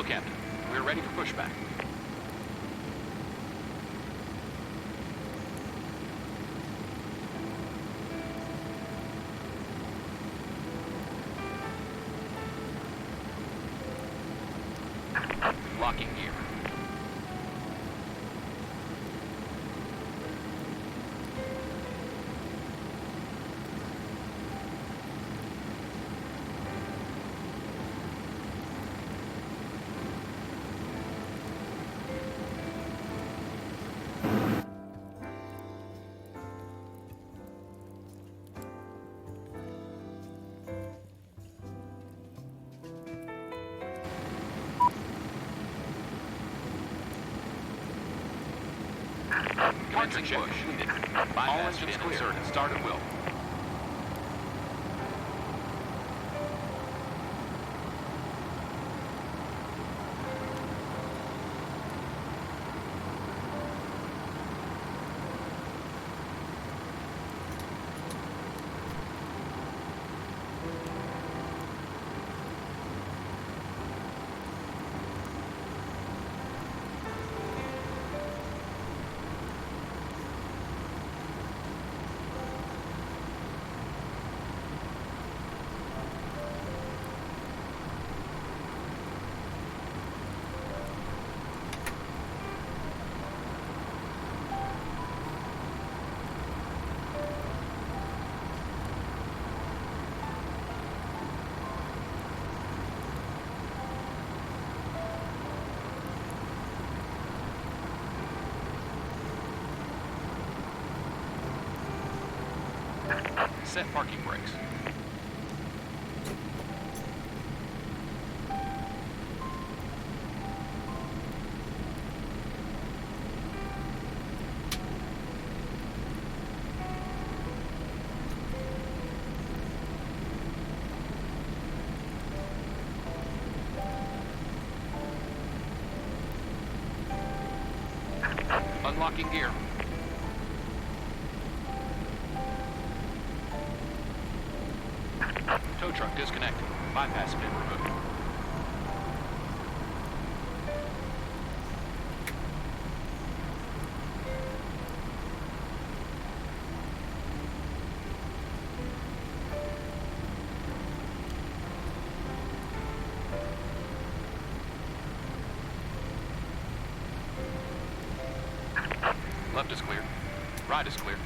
Captain. We're ready for pushback. Locking gear. Commencing push. All engines clear. Start at will. Set parking brakes. Unlocking gear. Tow truck disconnected. Bypass pin removed. Left is clear. Right is clear.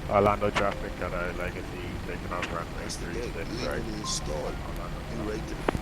Orlando traffic at our legacy taking off runway That's the 36 gate. right. Legally installed. Orlando You traffic. right there.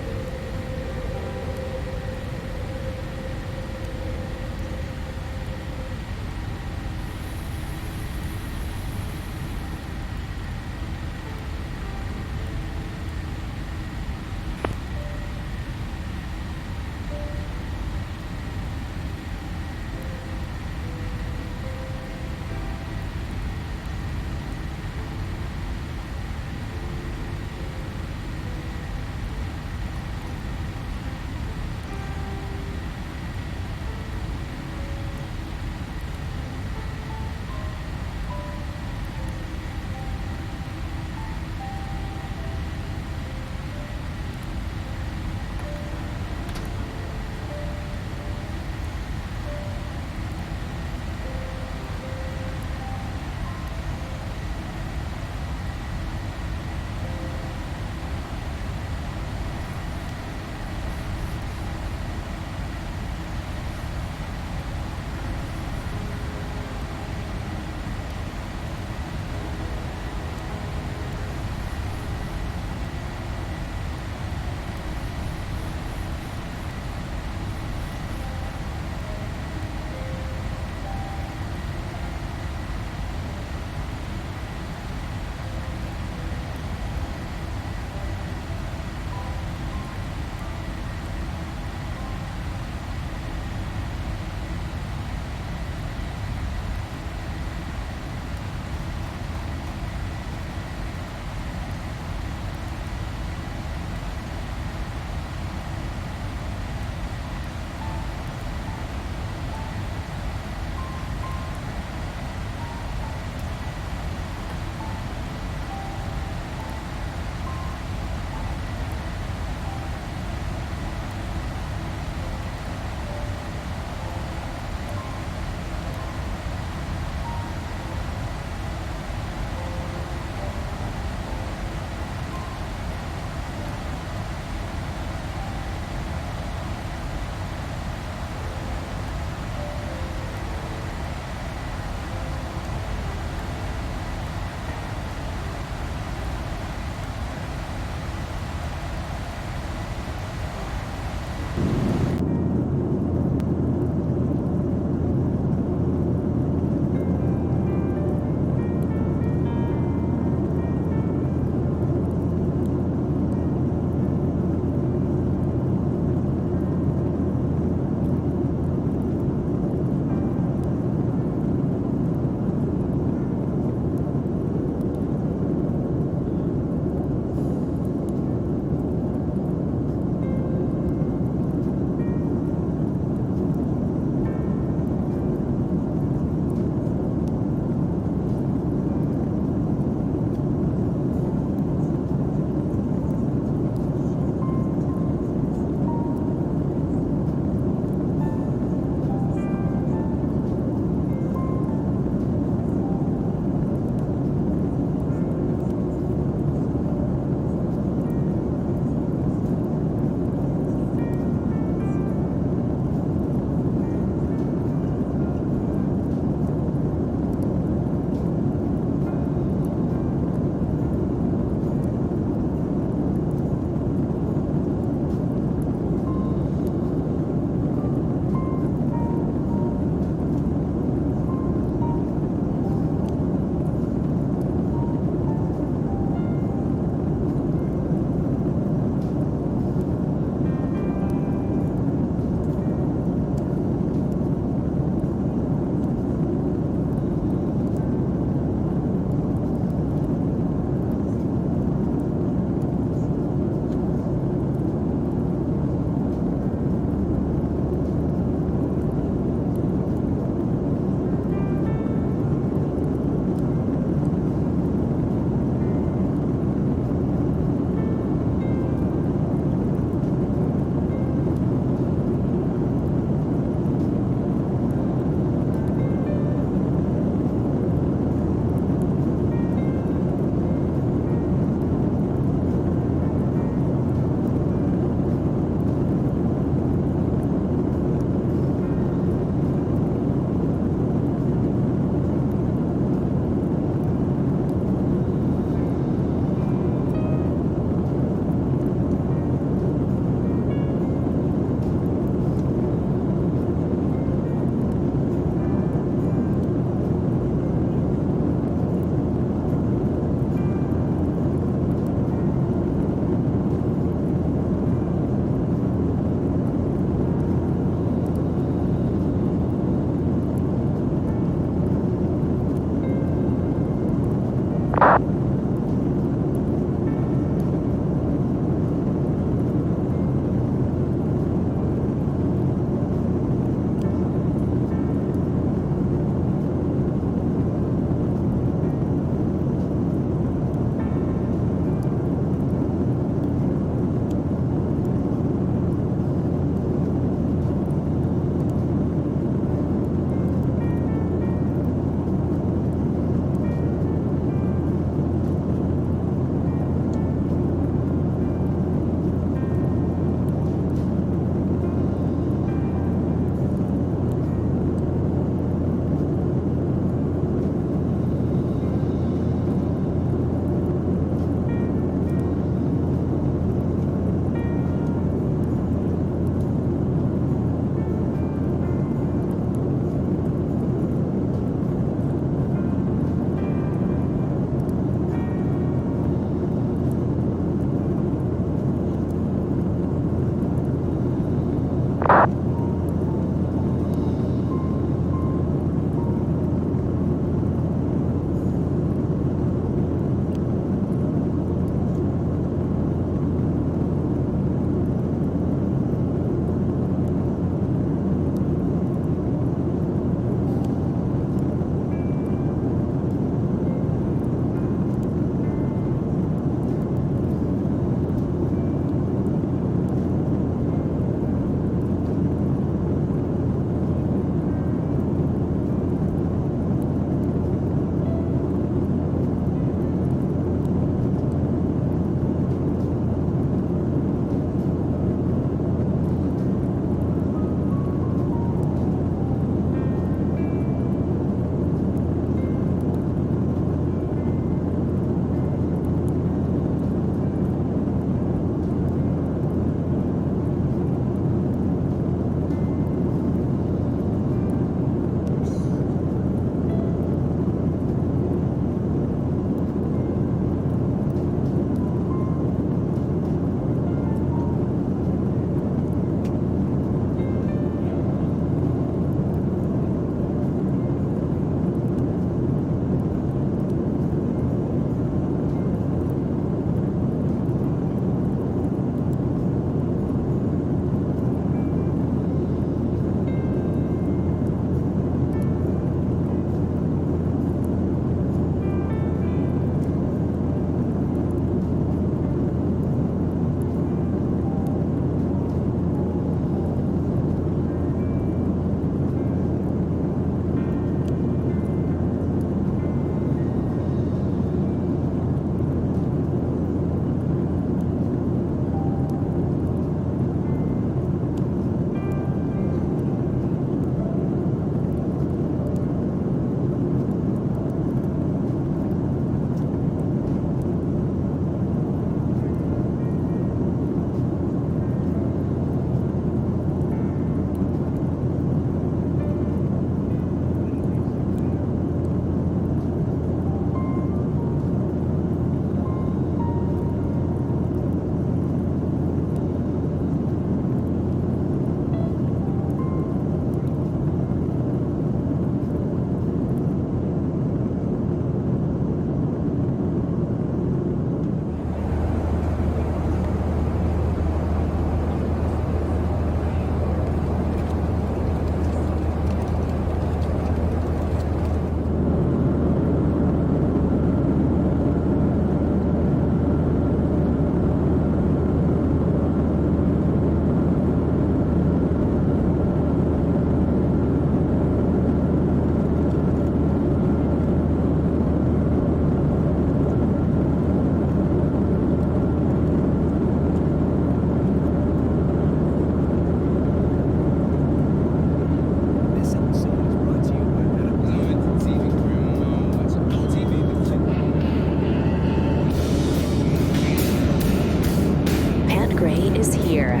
here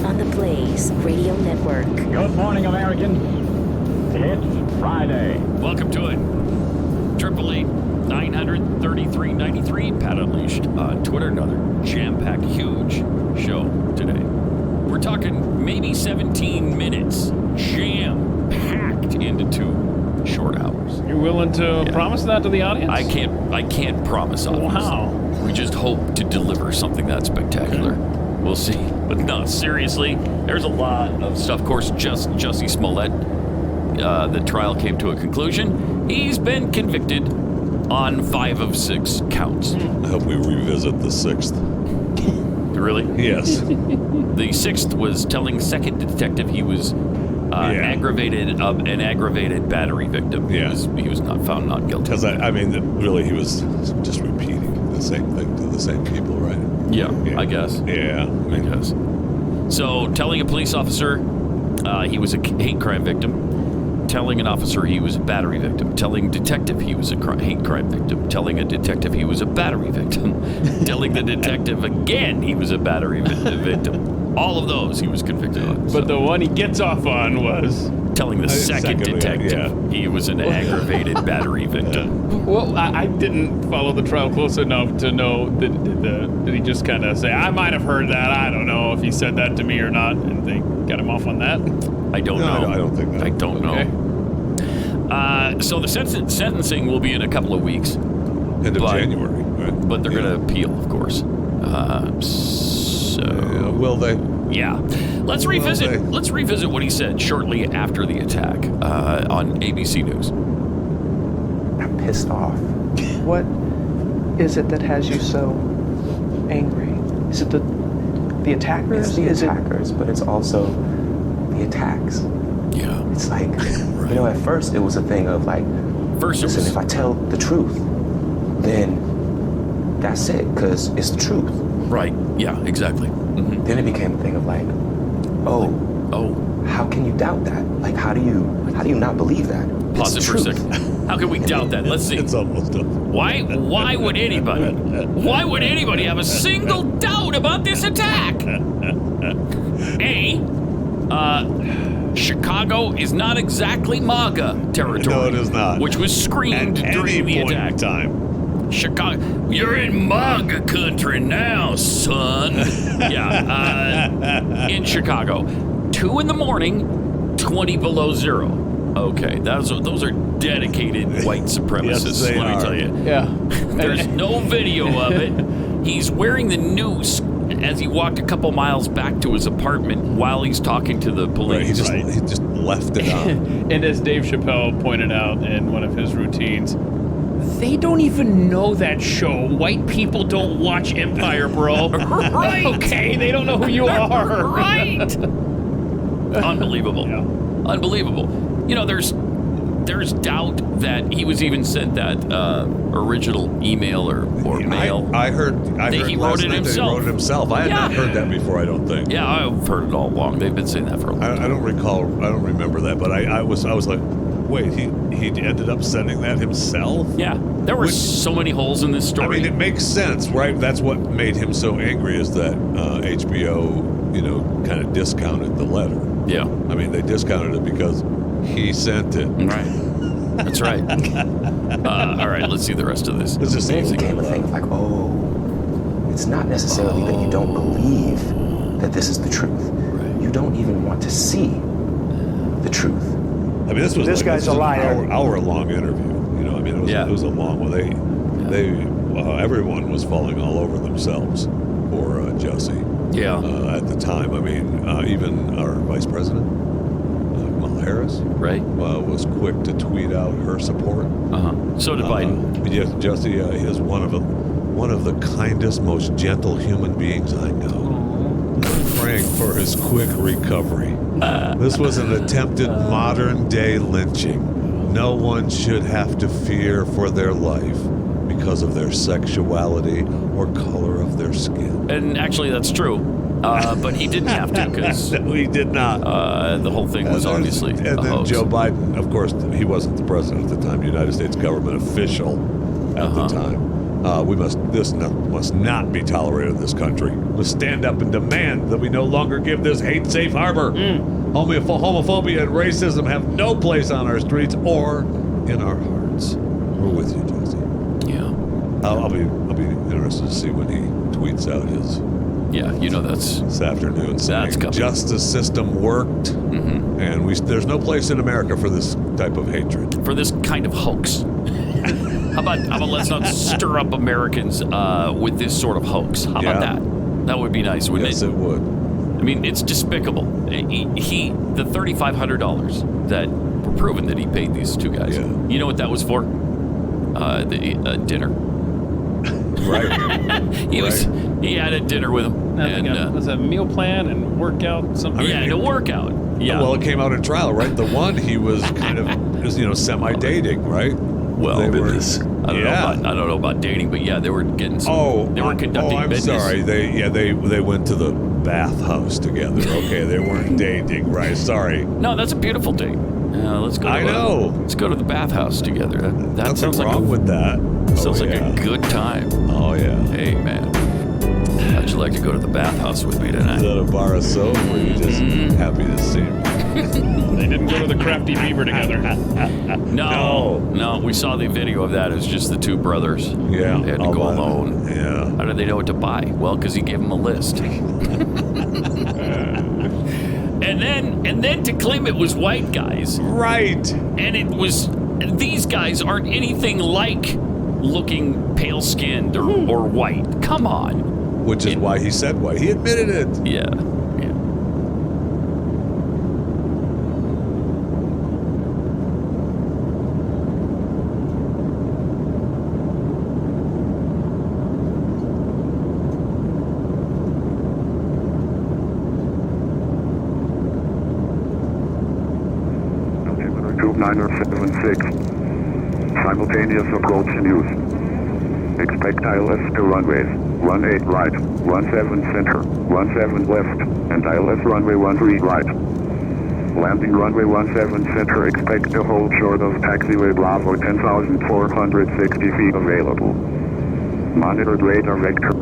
on the Blaze Radio Network. Good morning, Americans. It's Friday. Welcome to it. 888-933-93. Pat Unleashed on Twitter. Another jam-packed, huge show today. We're talking maybe 17 minutes, jam-packed into 2 short hours. You're willing to promise that to the audience? I can't promise, obviously. Wow. We just hope to deliver something that spectacular. We'll see. But no, seriously, there's a lot of stuff. Of course, Jussie Smollett, the trial came to a conclusion. He's been convicted on 5 of 6 counts. I hope we revisit the 6th. Really? Yes. The 6th was telling second detective he was an aggravated battery victim. Yeah. He was not found not guilty. Because, really, he was just repeating the same thing to the same people, right? Yeah, I guess. Yeah. I guess. So, telling a police officer he was a hate crime victim. Telling an officer he was a battery victim. Telling a detective he was a hate crime victim. Telling a detective he was a battery victim. Telling the detective again he was a battery victim. All of those he was convicted on. But the one he gets off on was telling the second detective he was an aggravated battery victim. Well, I didn't follow the trial close enough to know did he just kind of say, I might have heard that, I don't know if he said that to me or not, and they got him off on that? I don't know. I don't think that. I don't know. So the sentencing will be in a couple of weeks. End of January, right? But they're going to appeal, of course. Will they? Yeah. Let's revisit what he said shortly after the attack on ABC News. I'm pissed off. What is it that has you so angry? Is it the attackers? It's the attackers, but it's also the attacks. Yeah. It's like, at first it was a thing of like, listen, if I tell the truth, then that's it, because it's the truth. Right. Yeah, exactly. Mm-hmm. Then it became a thing of like, oh, how can you doubt that? Like, how do you not believe that? Pause it for a second. How can we doubt that? Let's see. It's almost done. Why would anybody have a single doubt about this attack? Chicago is not exactly MAGA territory. No, it is not. Which was screamed during the attack. Time. Chicago, you're in MAGA country now, son. Yeah, in Chicago, 2 a.m, 20 below zero. Okay, those are dedicated white supremacists. Yes, let me tell you. Yeah. There's no video of it. He's wearing the noose as he walked a couple miles back to his apartment while he's talking to the police. Right, he just left it on. And as Dave Chappelle pointed out in one of his routines, they don't even know that show. White people don't watch Empire, bro. Right. Okay, they don't know who you are. Right. Unbelievable. Yeah. Unbelievable. There's doubt that he was even sent that original email or mail. I heard he wrote last it night himself. That he wrote it himself. I had not heard that before, I don't think. Yeah, I've heard it all along. They've been saying that for a long time. I don't remember that, but I was like, wait, he ended up sending that himself? Yeah, there were so many holes in this story. I mean, it makes sense, right? That's what made him so angry, is that HBO, kind of discounted the letter. Yeah. I mean, they discounted it because he sent it. Right. That's right. All right, let's see the rest of this. It's just Then it became a thing of like, it's not necessarily that you don't believe that this is the truth. Right. You don't even want to see the truth. I mean, this guy's a liar. An hour-long interview. It was a long one. Everyone was falling all over themselves for Jussie. Yeah. At the time, even our vice president, Kamala Harris, right, was quick to tweet out her support. So did Biden. Yes, Jussie is one of the kindest, most gentle human beings I know. I'm praying for his quick recovery. This was an attempted modern-day lynching. No one should have to fear for their life because of their sexuality or color of their skin. And actually, that's true. But he didn't have to, because no, he did not. The whole thing was obviously and a then hoax. Joe Biden, of course, he wasn't the president at the time, United States government official at the time. This must not be tolerated in this country. We must stand up and demand that we no longer give this hate safe harbor. Homophobia and racism have no place on our streets or in our hearts. We're with you, Jesse. Yeah. I'll be interested to see when he tweets out his. Yeah, that's this afternoon. That's coming. Justice system worked, and there's no place in America for this type of hatred. For this kind of hoax. How about let's not stir up Americans with this sort of hoax? How about that? That would be nice, wouldn't it? Yes, it would. I mean, it's despicable. The $3,500 that were proven that he paid these two guys. Yeah. You know what that was for? Dinner. Right. He had a dinner with him. Was a meal plan and workout something? And a workout. Yeah. Well, it came out in trial, right? The one he was kind of semi-dating, right? Well, I don't know about dating, but yeah, they were getting some. They were conducting business. I'm sorry. They went to the bathhouse together. Okay, they weren't dating, right? Sorry. No, that's a beautiful date. Let's go. Let's go to the bathhouse together. That sounds wrong with that. Sounds like a good time. Oh yeah. Hey man, how'd you like to go to the bathhouse with me tonight? Is that a bar of soap, or are you just happy to see me? They didn't go to the Crafty Beaver together. No. We saw the video of that. It was just the two brothers. Yeah. They had to go alone. Yeah. How did they know what to buy? Well, because he gave them a list. And then to claim it was white guys. Right. And these guys aren't anything like looking pale-skinned or white. Come on. Which is why he said white. He admitted it. Yeah. Niner 76. Simultaneous approach news. Expect ILS to runways. 18 right, 17 center, 17 left, and ILS runway 13 right. Landing runway 17 center. Expect to hold short of taxiway Bravo 10,460 feet available. Monitored radar vector.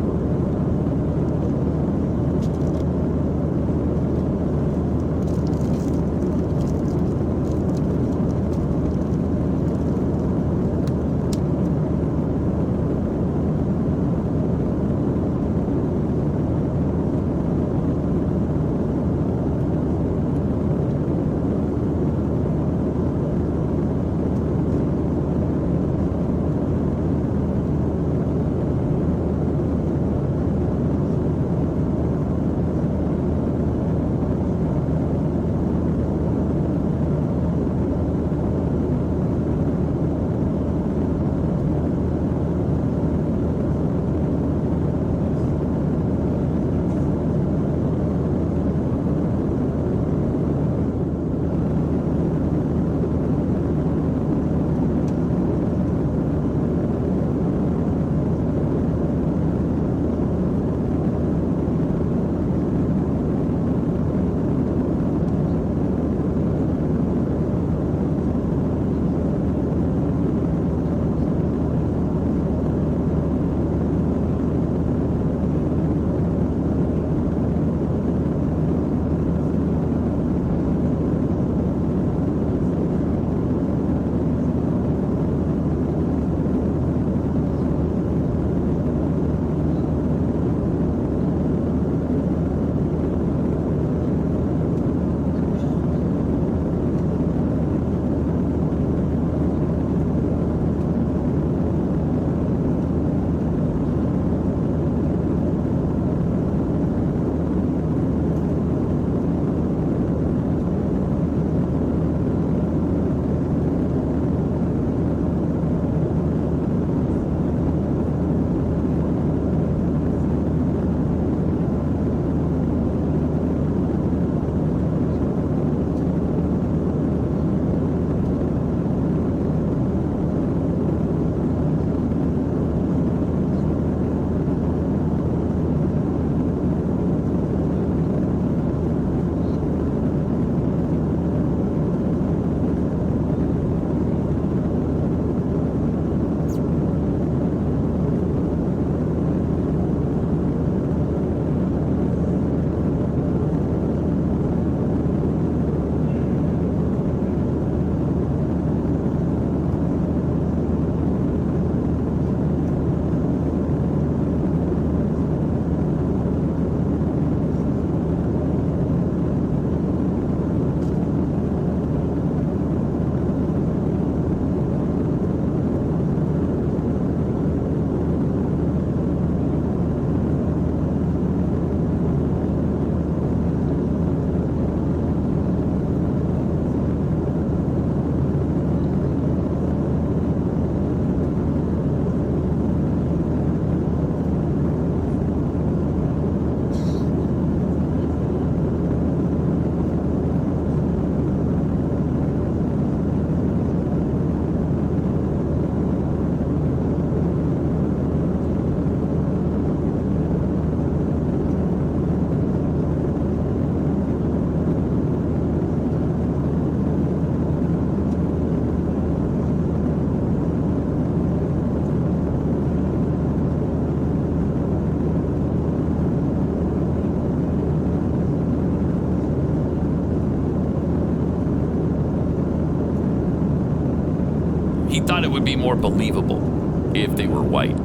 thought it would be more believable if they were white.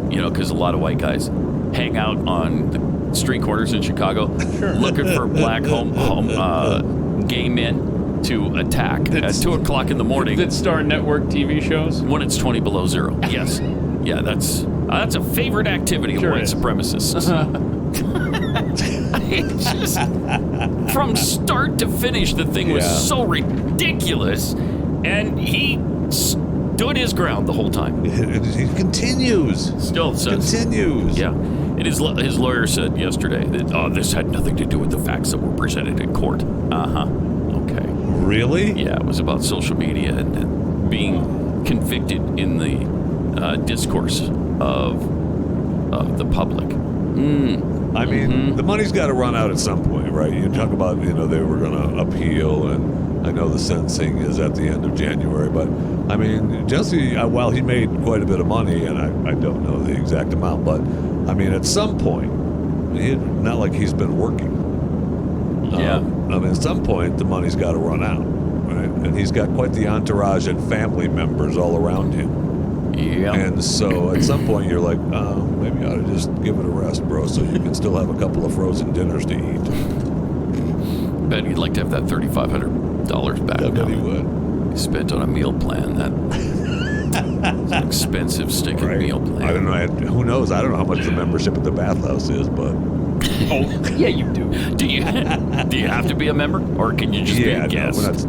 Because a lot of white guys hang out on the street corners in Chicago looking for black gay men to attack at 2 o'clock in the morning. That star network TV shows? When it's 20 below zero. Yes. Yeah, that's a favorite activity of white supremacists. It's just, from start to finish, the thing was so ridiculous, and he stood his ground the whole time. He continues. Still says. Continues. Yeah. And his lawyer said yesterday that, this had nothing to do with the facts that were presented in court. Okay. Really? Yeah, it was about social media and being convicted in the discourse of the public. I mean, the money's got to run out at some point, right? You talk about, they were going to appeal, and I know the sentencing is at the end of January, but I mean, Jesse, while he made quite a bit of money, and I don't know the exact amount, but I mean, at some point, not like he's been working. I mean, at some point, the money's got to run out, right? And he's got quite the entourage and family members all around him. Yeah. And so at some point, you're like, maybe you ought to just give it a rest, bro, so you can still have a couple of frozen dinners to eat. Bet he'd like to have that $3,500 back. I bet he would. He spent on a meal plan. That's an expensive stinking meal plan. I don't know. Who knows? I don't know how much the membership at the bathhouse is, but... Oh, yeah, you do. Do you have to be a member, or can you just be a guest?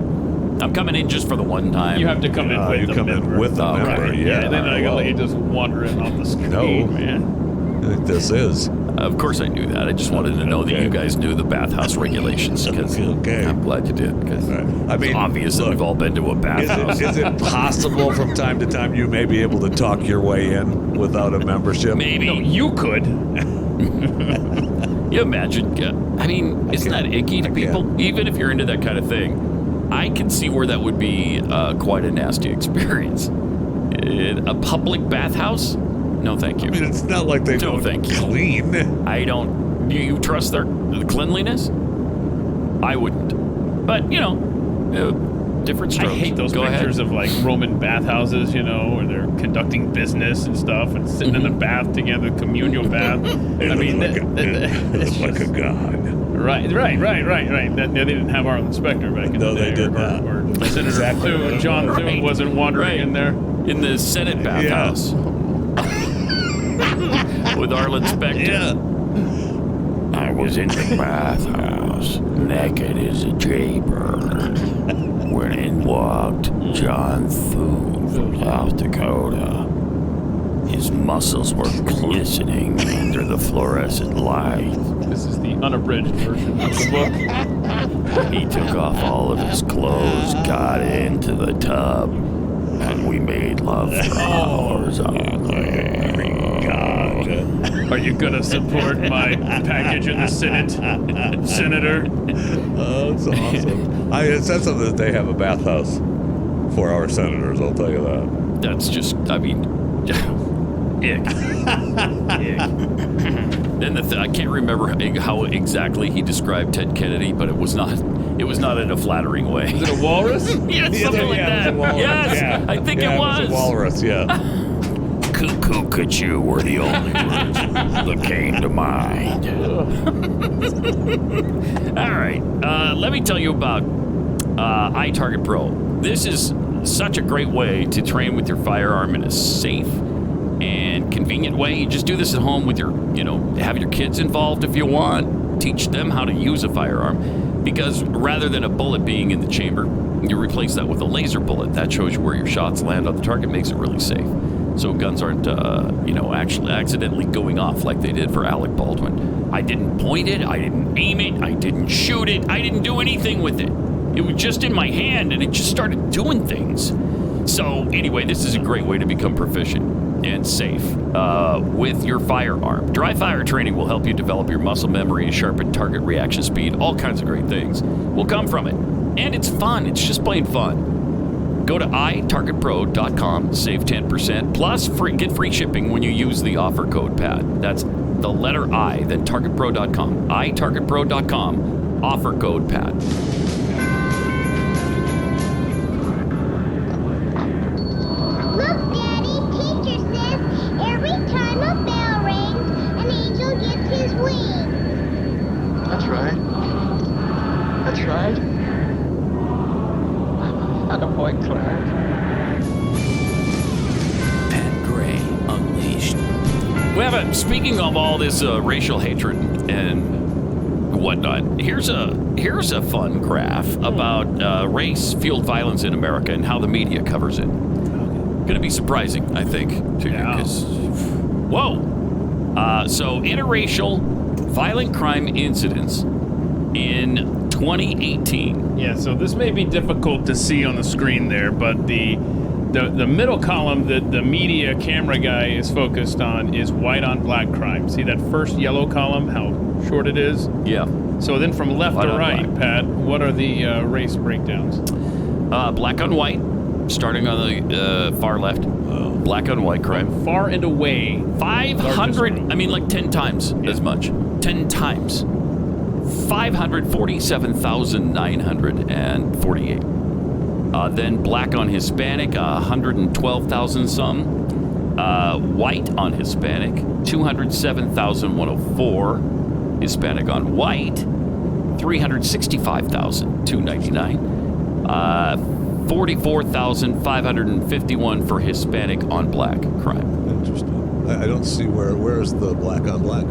I'm coming in just for the one time. You have to come in with you come in with a member, right. yeah. And then I gotta let you just wander in off the screen, man. I think this is. Of course I knew that. I just wanted to know that you guys knew the bathhouse regulations. I'm glad you did, because it's obvious that we've all been to a bathhouse. Is it possible from time to time you may be able to talk your way in without a membership? Maybe. No, you could. You imagine? I mean, isn't that icky to people? Even if you're into that kind of thing. I can see where that would be quite a nasty experience. A public bathhouse? No, thank you. I mean, it's not like they don't clean. I don't. Do you trust their cleanliness? I wouldn't. But, different strokes. I hate those pictures of like Roman bathhouses, where they're conducting business and stuff and sitting in the bath together, communal bath. I mean, it's like a god. Right. They didn't have our inspector back in the day. No, they did not. Or Senator John Thune wasn't wandering in there. In the Senate bathhouse. With Arlen Specter. I was in the bathhouse, naked as a jaybird, when in walked John Thune from South Dakota. His muscles were glistening under the fluorescent light. This is the unabridged version of the book. He took off all of his clothes, got into the tub, and we made love for hours on end. God. Are you gonna support my package in the Senate, Senator? Oh, that's awesome. It says something that they have a bathhouse for our senators, I'll tell you that. That's just, I mean, ick. Then I can't remember how exactly he described Ted Kennedy, but it was not in a flattering way. Was it a walrus? Yeah, something like that. Yes, I think it was. It was a walrus, yeah. Cuckoo were the only words that came to mind. All right, let me tell you about iTarget Pro. This is such a great way to train with your firearm in a safe and convenient way. You just do this at home with have your kids involved if you want. Teach them how to use a firearm, because rather than a bullet being in the chamber, you replace that with a laser bullet. That shows you where your shots land on the target, makes it really safe. So guns aren't, actually accidentally going off like they did for Alec Baldwin. I didn't point it, I didn't aim it, I didn't shoot it, I didn't do anything with it. It was just in my hand, and it just started doing things. So anyway, this is a great way to become proficient and safe with your firearm. Dry fire training will help you develop your muscle memory and sharpen target reaction speed. All kinds of great things will come from it. And it's fun. It's just plain fun. Go to itargetpro.com, save 10%, plus get free shipping when you use the offer code PAD. That's the letter I, then targetpro.com. itargetpro.com, offer code PAD. white flag. Pat Gray Unleashed. We have a, speaking of all this racial hatred and whatnot, here's a fun graph about race-fueled violence in America and how the media covers it. Going to be surprising, I think, to you. 'Cause, whoa! So interracial violent crime incidents in 2018. Yeah, so this may be difficult to see on the screen there, but the middle column that the media camera guy is focused on is white on black crime. See that first yellow column, how short it is? Yeah. So then from left to right, Pat, what are the race breakdowns? Black on white, starting on the far left. Black on white crime. Far and away. 500, I mean like 10 times as much. 10 times. 547,948. Then black on Hispanic, 112,000 some. White on Hispanic, 207,104. Hispanic on white, 365,299. 44,551 for Hispanic on black crime. Interesting. I don't see where's the black on black.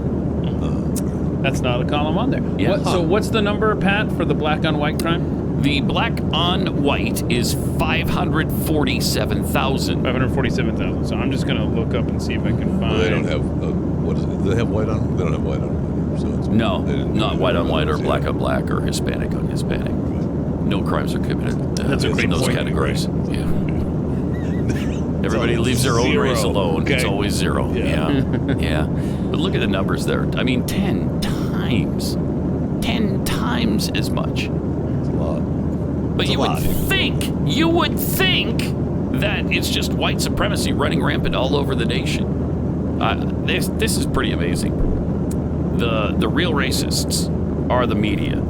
That's not a column on there. Yeah. So what's the number, Pat, for the black on white crime? The black on white is 547,000. 547,000. So I'm just going to look up and see if I can find. They don't have what is it? Do they have white on? They don't have white on. So it's not white on white or black on black or Hispanic on Hispanic. No crimes are committed in those categories. Yeah. Everybody leaves their own race alone. Okay. It's always zero. Yeah. Yeah. But look at the numbers there. I mean, 10 times. 10 times as much. That's a lot. But you would think that it's just white supremacy running rampant all over the nation. This is pretty amazing. The real racists are the media.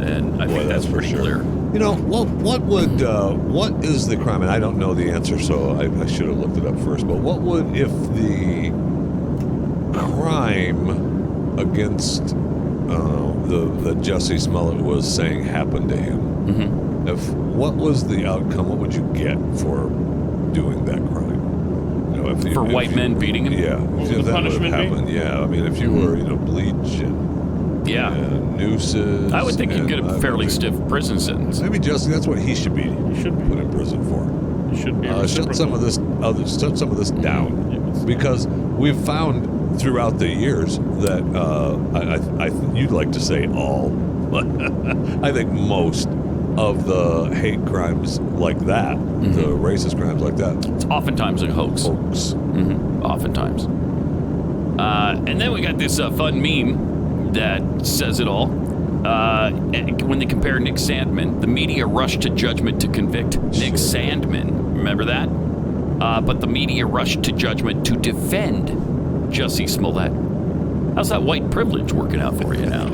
And I think that's pretty clear. You know, what is the crime? And I don't know the answer, so I should have looked it up first. But what would, if the crime against the Jussie Smollett was saying happened to him? Mm-hmm. What was the outcome? What would you get for doing that crime? You know, for white men beating him? Yeah. What would the punishment be? Yeah, I mean, if you were, bleach and nooses. I would think you'd get a fairly stiff prison sentence. Maybe Justin, that's what he should be. He should be put in prison for. He should be. Shut some of this down, because we've found throughout the years that you'd like to say all, but I think most of the hate crimes like that, the racist crimes like that, it's oftentimes a hoax. Mm-hmm. Oftentimes. And then we got this fun meme that says it all. When they compare Nick Sandmann, the media rushed to judgment to convict Nick Sandmann. Remember that? But the media rushed to judgment to defend Jussie Smollett. How's that white privilege working out for you now?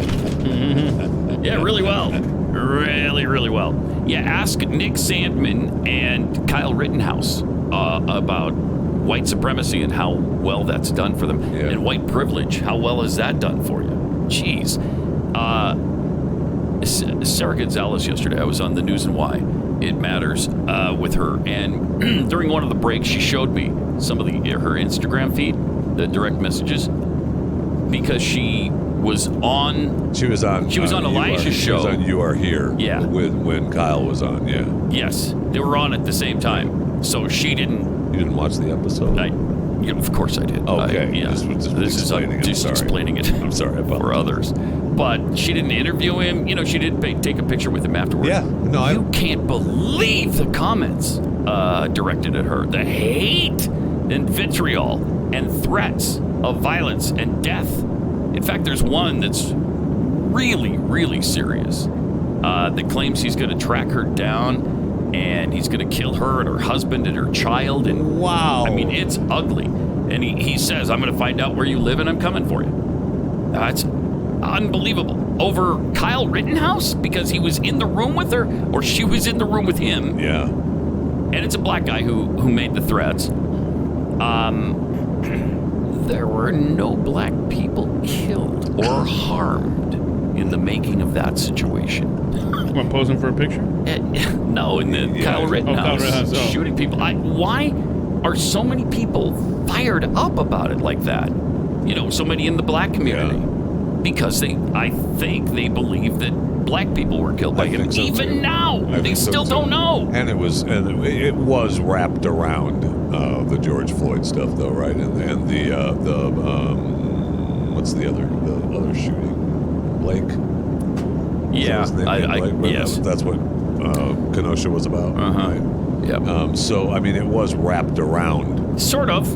Yeah, really well. Really, really well. Yeah, ask Nick Sandmann and Kyle Rittenhouse about white supremacy and how well that's done for them. Yeah. And white privilege, how well has that done for you? Jeez. Sarah Gonzalez yesterday, I was on the News and Why It Matters with her, and during one of the breaks, she showed me some of her Instagram feed, the direct messages, because she was on Elijah's show. She was on You Are Here. Yeah. When Kyle was on. Yeah. Yes, they were on at the same time. So she didn't. You didn't watch the episode? Of course I did. Okay. This is explaining it. I'm sorry for others. But she didn't interview him. She did take a picture with him afterwards. Yeah. No, you can't believe the comments directed at her. The hate and vitriol and threats of violence and death. In fact, there's one that's really, really serious that claims he's going to track her down and he's going to kill her and her husband and her child. And wow. I mean, it's ugly. And he says, I'm going to find out where you live and I'm coming for you. That's unbelievable. Over Kyle Rittenhouse because he was in the room with her or she was in the room with him. Yeah. And it's a black guy who made the threats. There were no black people killed or harmed in the making of that situation. talking about posing for a picture? No, in the Kyle Rittenhouse, Kyle Rittenhouse, shooting people. Why are so many people fired up about it like that? You know, so many in the black community. Because I think they believe that black people were killed by him. Even now, they still don't know. And it was wrapped around the George Floyd stuff, though, right? And the what's the other shooting? Blake. Yeah, yes. That's what Kenosha was about. Right? Yep. So I mean, it was wrapped around. Sort of.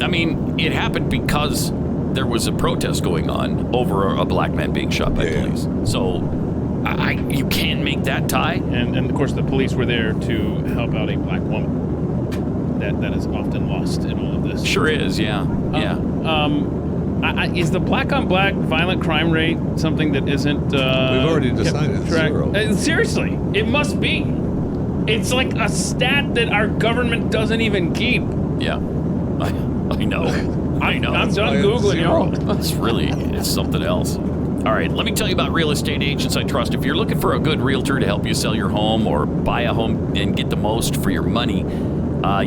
I mean, it happened because there was a protest going on over a black man being shot by police. So you can't make that tie. And of course the police were there to help out a black woman. That is often lost in all of this. Sure is, yeah. Is the black on black violent crime rate something that isn't We've already decided it's zero. Seriously, it must be. It's like a stat that our government doesn't even keep. Yeah. I know. I'm done Googling y'all. It's something else. All right, let me tell you about Real Estate Agents I Trust. If you're looking for a good realtor to help you sell your home or buy a home and get the most for your money,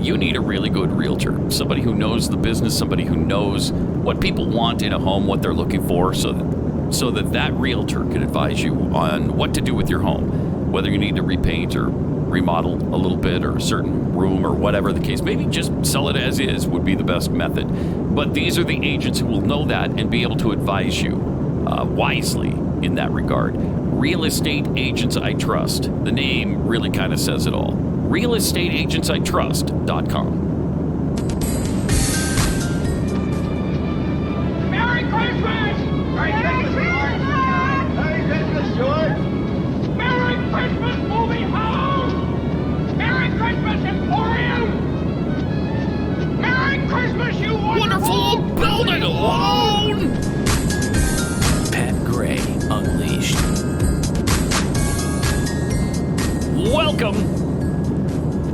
you need a really good realtor. Somebody who knows the business, somebody who knows what people want in a home, what they're looking for, so that realtor can advise you on what to do with your home, whether you need to repaint or remodel a little bit or a certain room or whatever the case. Maybe just sell it as is would be the best method. But these are the agents who will know that and be able to advise you wisely in that regard. Real Estate Agents I Trust. The name really kind of says it all. realestateagentsitrust.com. Merry Christmas! Merry Christmas! Merry Christmas, George! Merry Christmas, movie house! Merry Christmas, Emporium! Merry Christmas, you wonderful building alone! Pat Gray Unleashed. Welcome!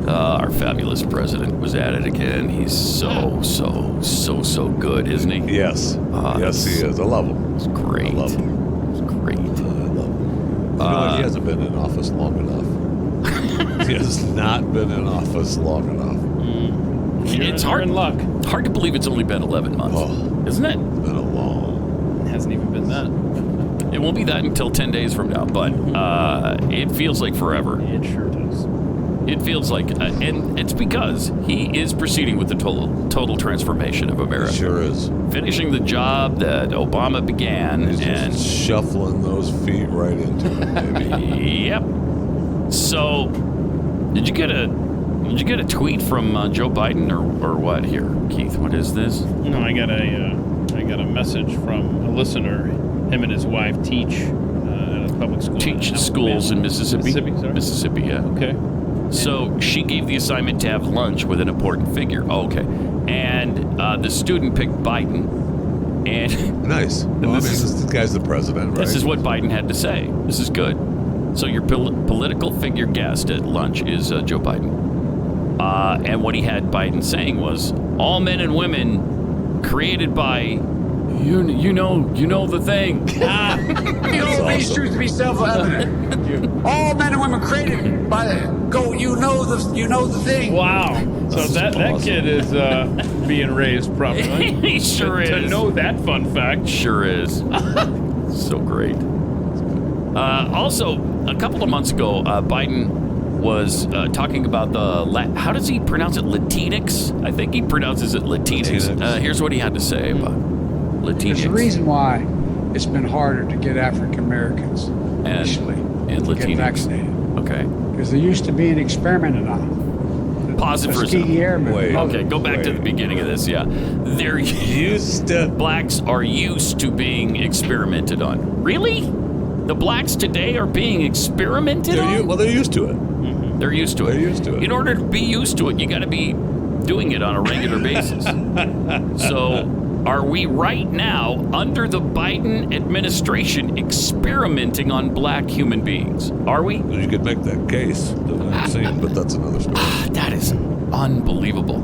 Our fabulous president was at it again. He's so good, isn't he? Yes. Yes, he is. I love him. It's great. I love him. It's great. I love him. He hasn't been in office long enough. He has not been in office long enough. It's hard to believe it's only been 11 months, isn't it? It's been a long. It hasn't even been that. It won't be that until 10 days from now, but it feels like forever. It sure does. It feels like, and it's because he is proceeding with the total transformation of America. Sure is. Finishing the job that Obama began. He's and just shuffling those feet right into it, baby. Yep. So, did you get a tweet from Joe Biden or what here, Keith? What is this? No, I got a message from a listener. Him and his wife teach at a public school. Teach schools in Mississippi. Mississippi, yeah. Okay. So she gave the assignment to have lunch with an important figure. Oh, okay. And the student picked Biden. And nice. Well, this guy's the president, right? This is what Biden had to say. This is good. So your political figure guest at lunch is Joe Biden. And what he had Biden saying was, all men and women created by... You know the thing. These truths to be self-evident. All men and women created by you know the thing. Wow. So that kid is being raised properly. He sure is. To know that fun fact. Sure is. So great. Also, a couple of months ago, Biden was talking about how does he pronounce it? Latinx? I think he pronounces it Latinx. Here's what he had to say about Latinx. There's a reason why it's been harder to get African Americans initially and Latinx. Get vaccinated. Okay. Because they used to being experimented on. Pause it for a second. Okay, go back to the beginning of this. Yeah, they're used to. Blacks are used to being experimented on. Really? The blacks today are being experimented on? Well, they're used to it. Mm-hmm. They're used to it. They're used to it. In order to be used to it, you got to be doing it on a regular basis. So, are we right now, under the Biden administration, experimenting on black human beings? Are we? You could make that case, but that's another story. That is unbelievable.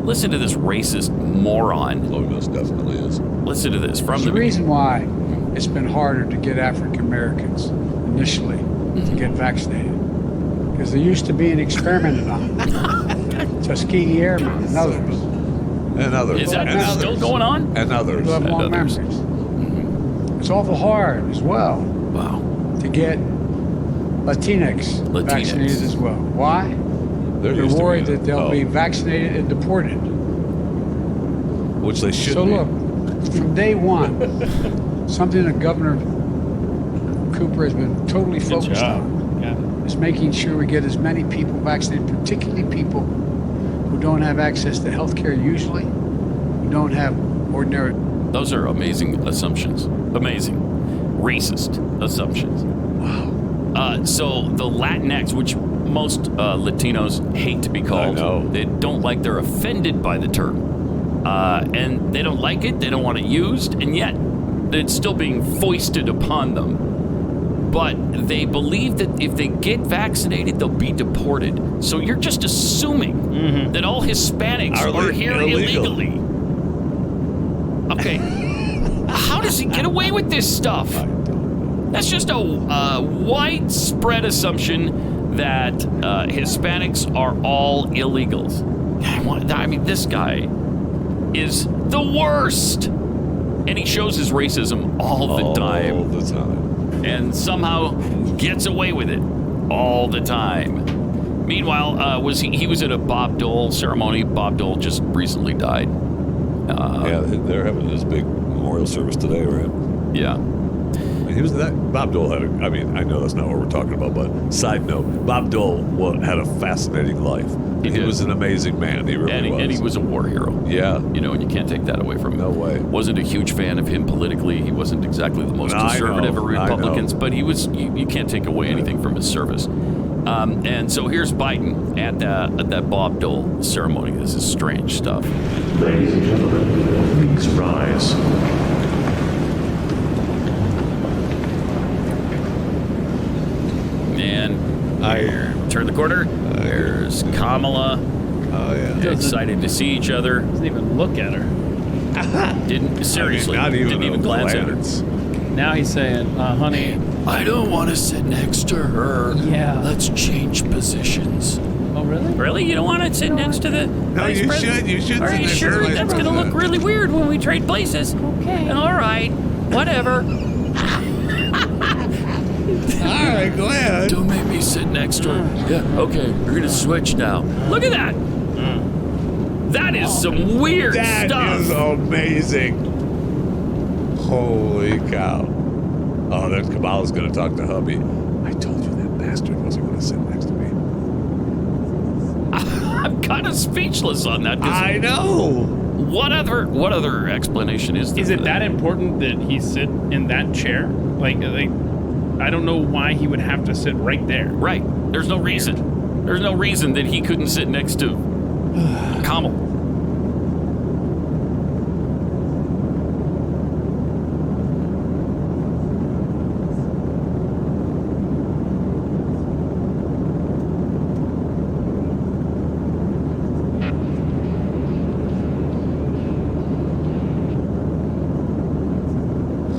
Listen to this racist moron. Oh, this definitely is. Listen to this. There's a reason why it's been harder to get African Americans initially to get vaccinated. Because they used to be experimented on. Tuskegee Airmen and others. And others. Is that and still others. going on? And others. People have And long others. memories. It's awful hard as well Wow. to get Latinx vaccinated as well. Why? They're worried that they'll be vaccinated and deported. Which they should So be. look, from day one, something that Governor Cooper has been totally focused on is making sure we get as many people vaccinated, particularly people who don't have access to health care usually, who don't have ordinary... Those are amazing assumptions. Amazing. Racist assumptions. Wow. So the Latinx, which most Latinos hate to be called, they don't like, they're offended by the term. And they don't like it, they don't want it used, and yet it's still being foisted upon them. But they believe that if they get vaccinated, they'll be deported. So you're just assuming that all Hispanics are here illegally. Okay. How does he get away with this stuff? That's just a widespread assumption that Hispanics are all illegals. I mean, this guy is the worst. And he shows his racism all the time. All the time. And somehow gets away with it all the time. Meanwhile, he was at a Bob Dole ceremony. Bob Dole just recently died. Yeah, they're having this big memorial service today, right? Yeah. He was that Bob Dole had I know that's not what we're talking about, but side note, Bob Dole had a fascinating life. He was an amazing man. He really was. And he was a war hero. Yeah. You know, and you can't take that away from him. No way. Wasn't a huge fan of him politically. He wasn't exactly the most conservative of Republicans, but he was. You can't take away anything from his service. And so here's Biden at that Bob Dole ceremony. This is strange stuff. Ladies and gentlemen, please rise. And I turn the corner. There's Kamala. Oh yeah. Excited to see each other. Doesn't even look at her. Didn't seriously. Didn't even glance at her. Now he's saying, honey, I don't want to sit next to her. Yeah. Let's change positions. Oh, really? Really? You don't want to sit next to the vice president? You should. Are you sure? That's going to look really weird when we trade places. Okay. All right. Whatever. All right, go ahead. Don't make me sit next to her. Yeah, okay. We're going to switch now. Look at that. That is some weird stuff. That is amazing. Holy cow. Oh, then Kamala's going to talk to hubby. I told you that bastard wasn't going to sit next to me. I'm kind of speechless on that. I know. What other explanation is there? Is it that important that he sit in that chair? Like I don't know why he would have to sit right there. Right. There's no reason. There's no reason that he couldn't sit next to Kamala.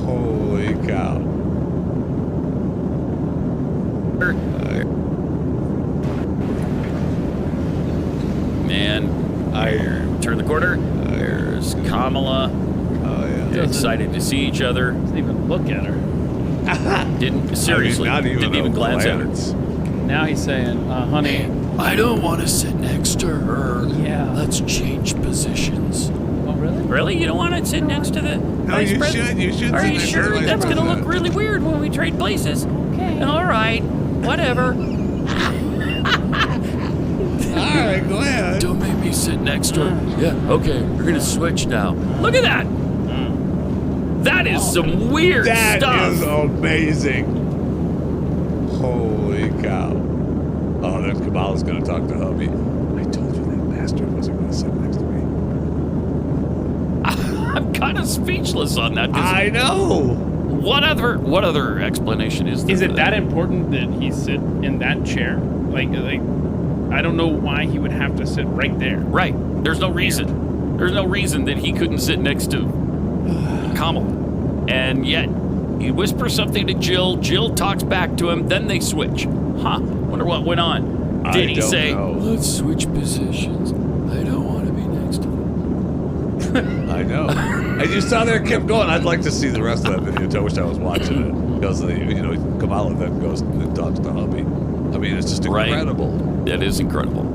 Holy cow. And I turn the corner. There's Kamala. Oh yeah. Excited to see each other. Doesn't even look at her. Didn't seriously. Didn't even glance at her. Now he's saying, honey, I don't want to sit next to her. Yeah. Let's change positions. Oh, really? Really? You don't want to sit next to the vice president? You should. Are you sure? That's going to look really weird when we trade places. Okay. All right. Whatever. All right, go ahead. Don't make me sit next to her. Yeah, okay. We're going to switch now. Look at that. That is some weird stuff. That is amazing. Holy cow. Oh, then Kamala's going to talk to hubby. I told you that bastard wasn't going to sit next to me. I'm kind of speechless on that. I know. What other explanation is there? Is it that important that he sit in that chair? Like I don't know why he would have to sit right there. Right. There's no reason. There's no reason that he couldn't sit next to Kamala. And yet He whispers something to Jill. Jill talks back to him. Then they switch. Wonder what went on. Did he say, let's switch positions? I don't want to be next to him. I know. And you saw there, it kept going. I'd like to see the rest of that video. I wish I was watching it. Because, Kamala then goes and talks to hubby. I mean, it's just incredible. Right. It is incredible.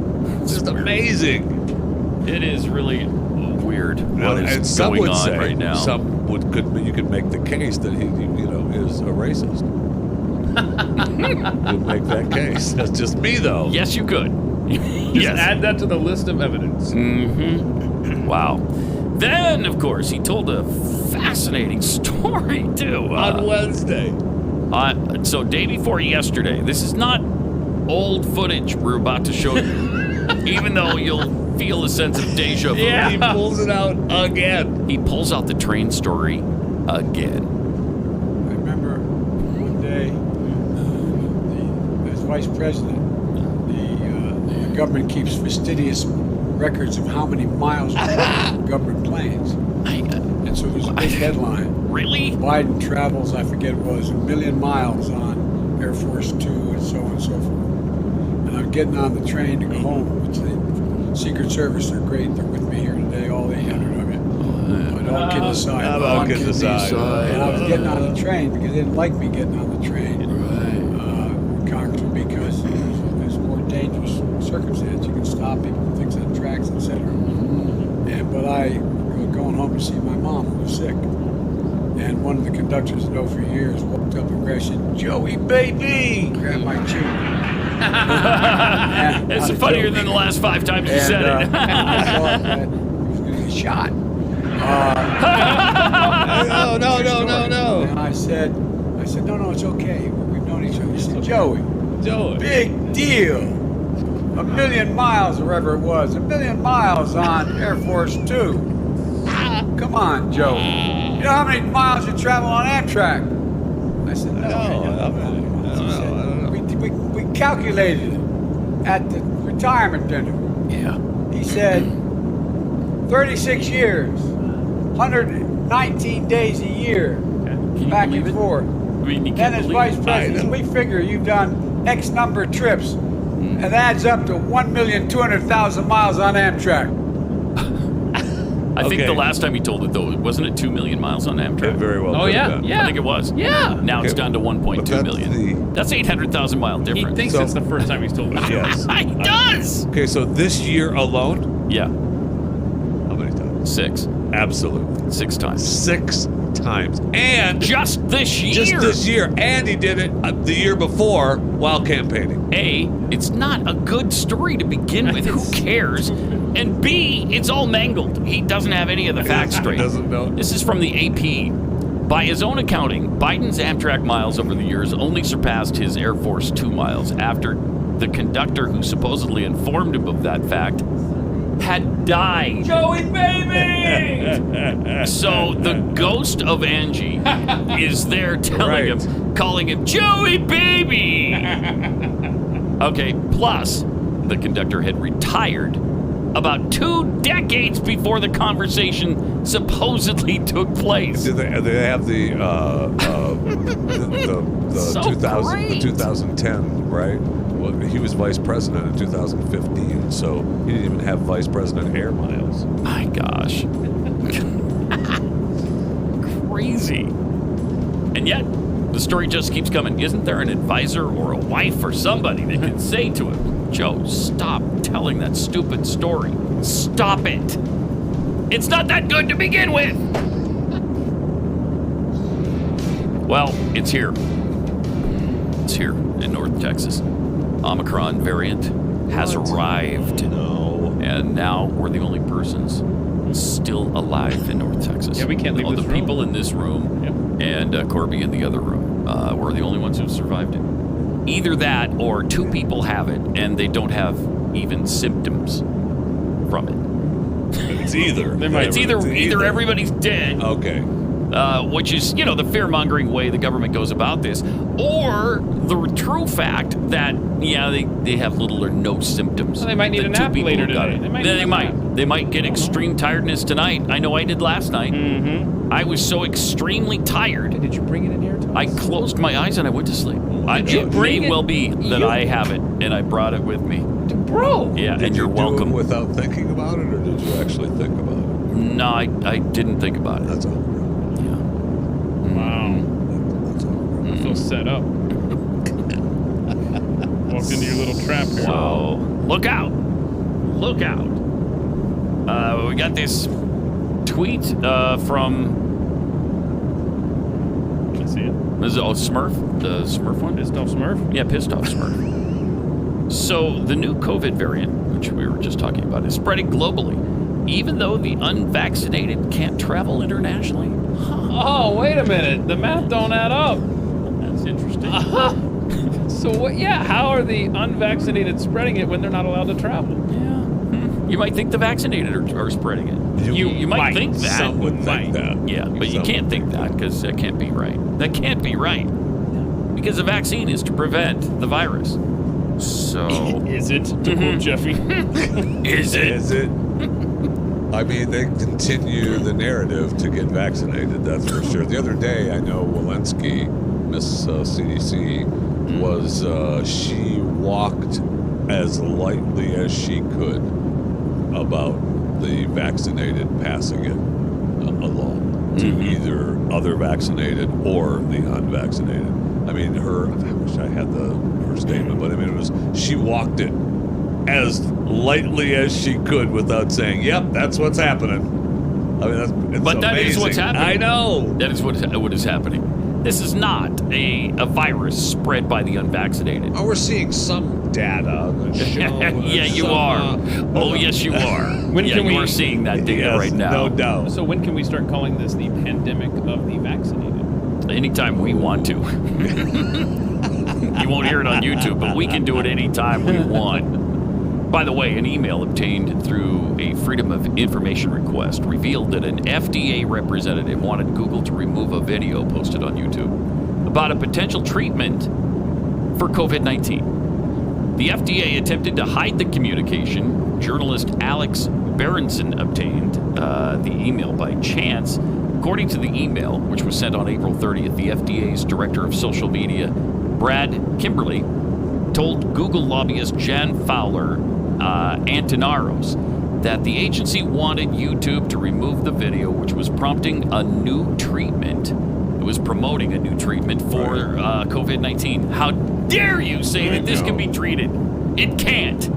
It's just amazing. It is really weird what is going on right now. You could make the case that he is a racist. You'd make that case. That's just me, though. Yes, you could. Just add that to the list of evidence. Mm-hmm. Wow. Then, of course, he told a fascinating story, too. On Wednesday. So, day before yesterday. This is not old footage we're about to show you, even though you'll feel a sense of deja vu. Yeah, he pulls it out again. He pulls out the train story again. I remember one day, as vice president, the government keeps fastidious records of how many miles we fly government planes. And so there's a big headline. Really? Biden travels, I forget it was, 1 million miles on Air Force Two and so on and so forth. And I'm getting on the train to go home. Which the Secret Service are great. They're with me here today, all 800 of you. But all kidding aside. All kidding aside. And I was getting on the train because they didn't like me getting on the train. Congressman, because there's more dangerous circumstance. You can stop people, things on tracks, etc. But I was going home to see my mom who was sick. And one of the conductors I know for years walked up and said, "Joey, baby!" Grabbed my cheek. It's funnier than the last 5 times you said it. I thought that he was going to get shot. No. And I said, no, it's okay. We've known each other. He said, Joey, big deal. 1 million miles, or wherever it was, 1 million miles on Air Force Two. Come on, Joey. You know how many miles you travel on Amtrak? I said, no. We calculated it at the retirement dinner. Yeah. He said, 36 years, 119 days a year, back and forth. And as vice president, we figure you've done X number of trips, and that adds up to 1,200,000 miles on Amtrak. I think the last time he told it, though, wasn't it 2 million miles on Amtrak? It very well. Oh, yeah. I think it was. Yeah. Now it's down to 1.2 million. That's 800,000 mile difference. He thinks it's the first time he's told it. Yes. He does. Okay, so this year alone? Yeah. How many times? 6. Absolutely. 6 times. 6 times. And just this year. Just this year. And he did it the year before while campaigning. A, it's not a good story to begin with. Who cares? And B, it's all mangled. He doesn't have any of the facts straight. Doesn't know. This is from the AP. By his own accounting, Biden's Amtrak miles over the years only surpassed his Air Force 2 miles after the conductor who supposedly informed him of that fact had died. Joey, baby! So the ghost of Angie is there telling him, calling him Joey, baby! Okay, plus the conductor had retired about 2 decades before the conversation supposedly took place. They have the So 2010, right? Well, he was vice president in 2015, so he didn't even have vice president air miles. My gosh. Crazy. And yet, the story just keeps coming. Isn't there an advisor or a wife or somebody that can say to him, Joe, stop telling that stupid story. Stop it. It's not that good to begin with. Well, it's here. It's here in North Texas. Omicron variant has arrived. No. And now we're the only persons still alive in North Texas. Yeah, we can't leave this the room. people in this room and Corby in the other room. We're the only ones who've survived it. Either that or 2 people have it and they don't have even symptoms from it. It's either. It's either everybody's dead. Okay. which is, the fear-mongering way the government goes about this, or the true fact that, they have little or no symptoms. Well, they might need a nap later today. They might get extreme tiredness tonight. I know I did last night. Mm-hmm. I was so extremely tired. Did you bring it in here, Thomas? I closed my eyes and I went to sleep. It may well be that I have it, and I brought it with me. Bro! Yeah, Did and you're you welcome. do it without thinking about it, or did you actually think about it? No, I didn't think about it. That's all. Yeah. Wow. I feel set up. Walked into your little trap here. So, look out. Look out. We got this tweet from... I see it. This is Smurf? The Smurf one? Pissed off Smurf? Yeah, pissed off Smurf. So, the new COVID variant, which we were just talking about, is spreading globally, even though the unvaccinated can't travel internationally. Oh, wait a minute. The math don't add up. That's interesting. So, what? Yeah, how are the unvaccinated spreading it when they're not allowed to travel? Yeah. You might think the vaccinated are spreading it. You might think that. Some would think that. Yeah, but you can't think that because that can't be right. That can't be right. Because the vaccine is to prevent the virus. So... Is it? To quote Jeffy. Is it? Is it? I mean, they continue the narrative to get vaccinated, that's for sure. The other day, I know Walensky, Miss CDC, was, she walked as lightly as she could about the vaccinated passing it along to either other vaccinated or the unvaccinated. I mean, I wish I had her statement, but I mean, she walked it as lightly as she could without saying, "Yep, that's what's happening." I mean, it's but that amazing. is what's happening. I know. That is what is happening. This is not a virus spread by the unvaccinated. Oh, we're seeing some data that show. Yeah, you are. Oh, yes, you are. You are seeing that data right now. No doubt. So when can we start calling this the pandemic of the vaccinated? Anytime we want to. You won't hear it on YouTube, but we can do it anytime we want. By the way, an email obtained through a Freedom of Information request revealed that an FDA representative wanted Google to remove a video posted on YouTube about a potential treatment for COVID-19. The FDA attempted to hide the communication. Journalist Alex Berenson obtained the email by chance. According to the email, which was sent on April 30th, the FDA's director of social media, Brad Kimberly, told Google lobbyist Jan Fowler Antinaros that the agency wanted YouTube to remove the video, which was prompting a new treatment. It was promoting a new treatment for COVID-19. How dare you say that this can be treated? It can't.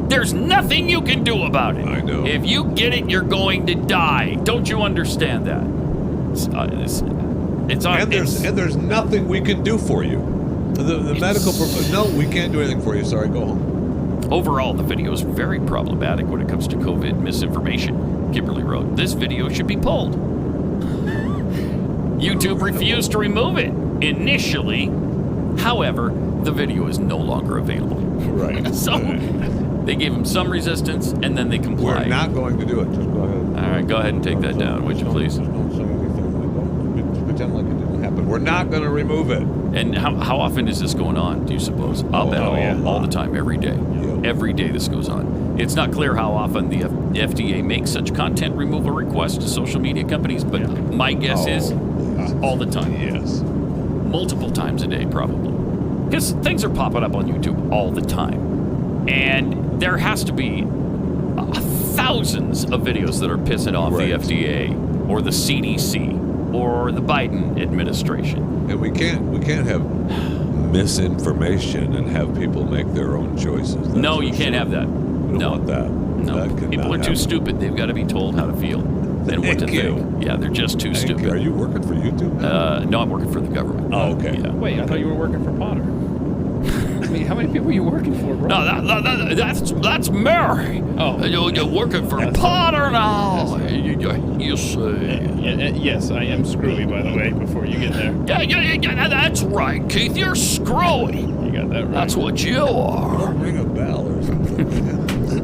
There's nothing you can do about it. I know. If you get it, you're going to die. Don't you understand that? And there's nothing we can do for you. The medical no, we can't do anything for you. Sorry, go home. Overall, the video is very problematic when it comes to COVID misinformation. Kimberly wrote, this video should be pulled. YouTube refused to remove it initially. However, the video is no longer available. Right. So they gave him some resistance, and then they complied. We're not going to do it. Just go ahead. All right, go ahead and take that down, would you please? Don't say anything. Don't pretend like it didn't happen. We're not going to remove it. And how often is this going on, do you suppose? I'll bet all the time, every day. Yep. Every day this goes on. It's not clear how often the FDA makes such content removal requests to social media companies, but my guess is all the time. Yes. Multiple times a day, probably. Because things are popping up on YouTube all the time. And there has to be thousands of videos that are pissing off the FDA or the CDC or the Biden administration. And we can't have misinformation and have people make their own choices. No, you can't have that. We don't want that. No, That cannot people are too happen. stupid. They've got to be told how to feel and what to think. Yeah, they're just too stupid. Are you working for YouTube now? No, I'm working for the government. Oh, okay. Yeah. Wait, I thought you were working for Potter. I mean, how many people are you working for, bro? No, that's Mary. Oh. You're working for Potter now. You say. Yes, I am screwy, by the way, before you get there. Yeah, that's right, Keith. You're screwy. You got that right. That's what you are. Don't ring a bell or something.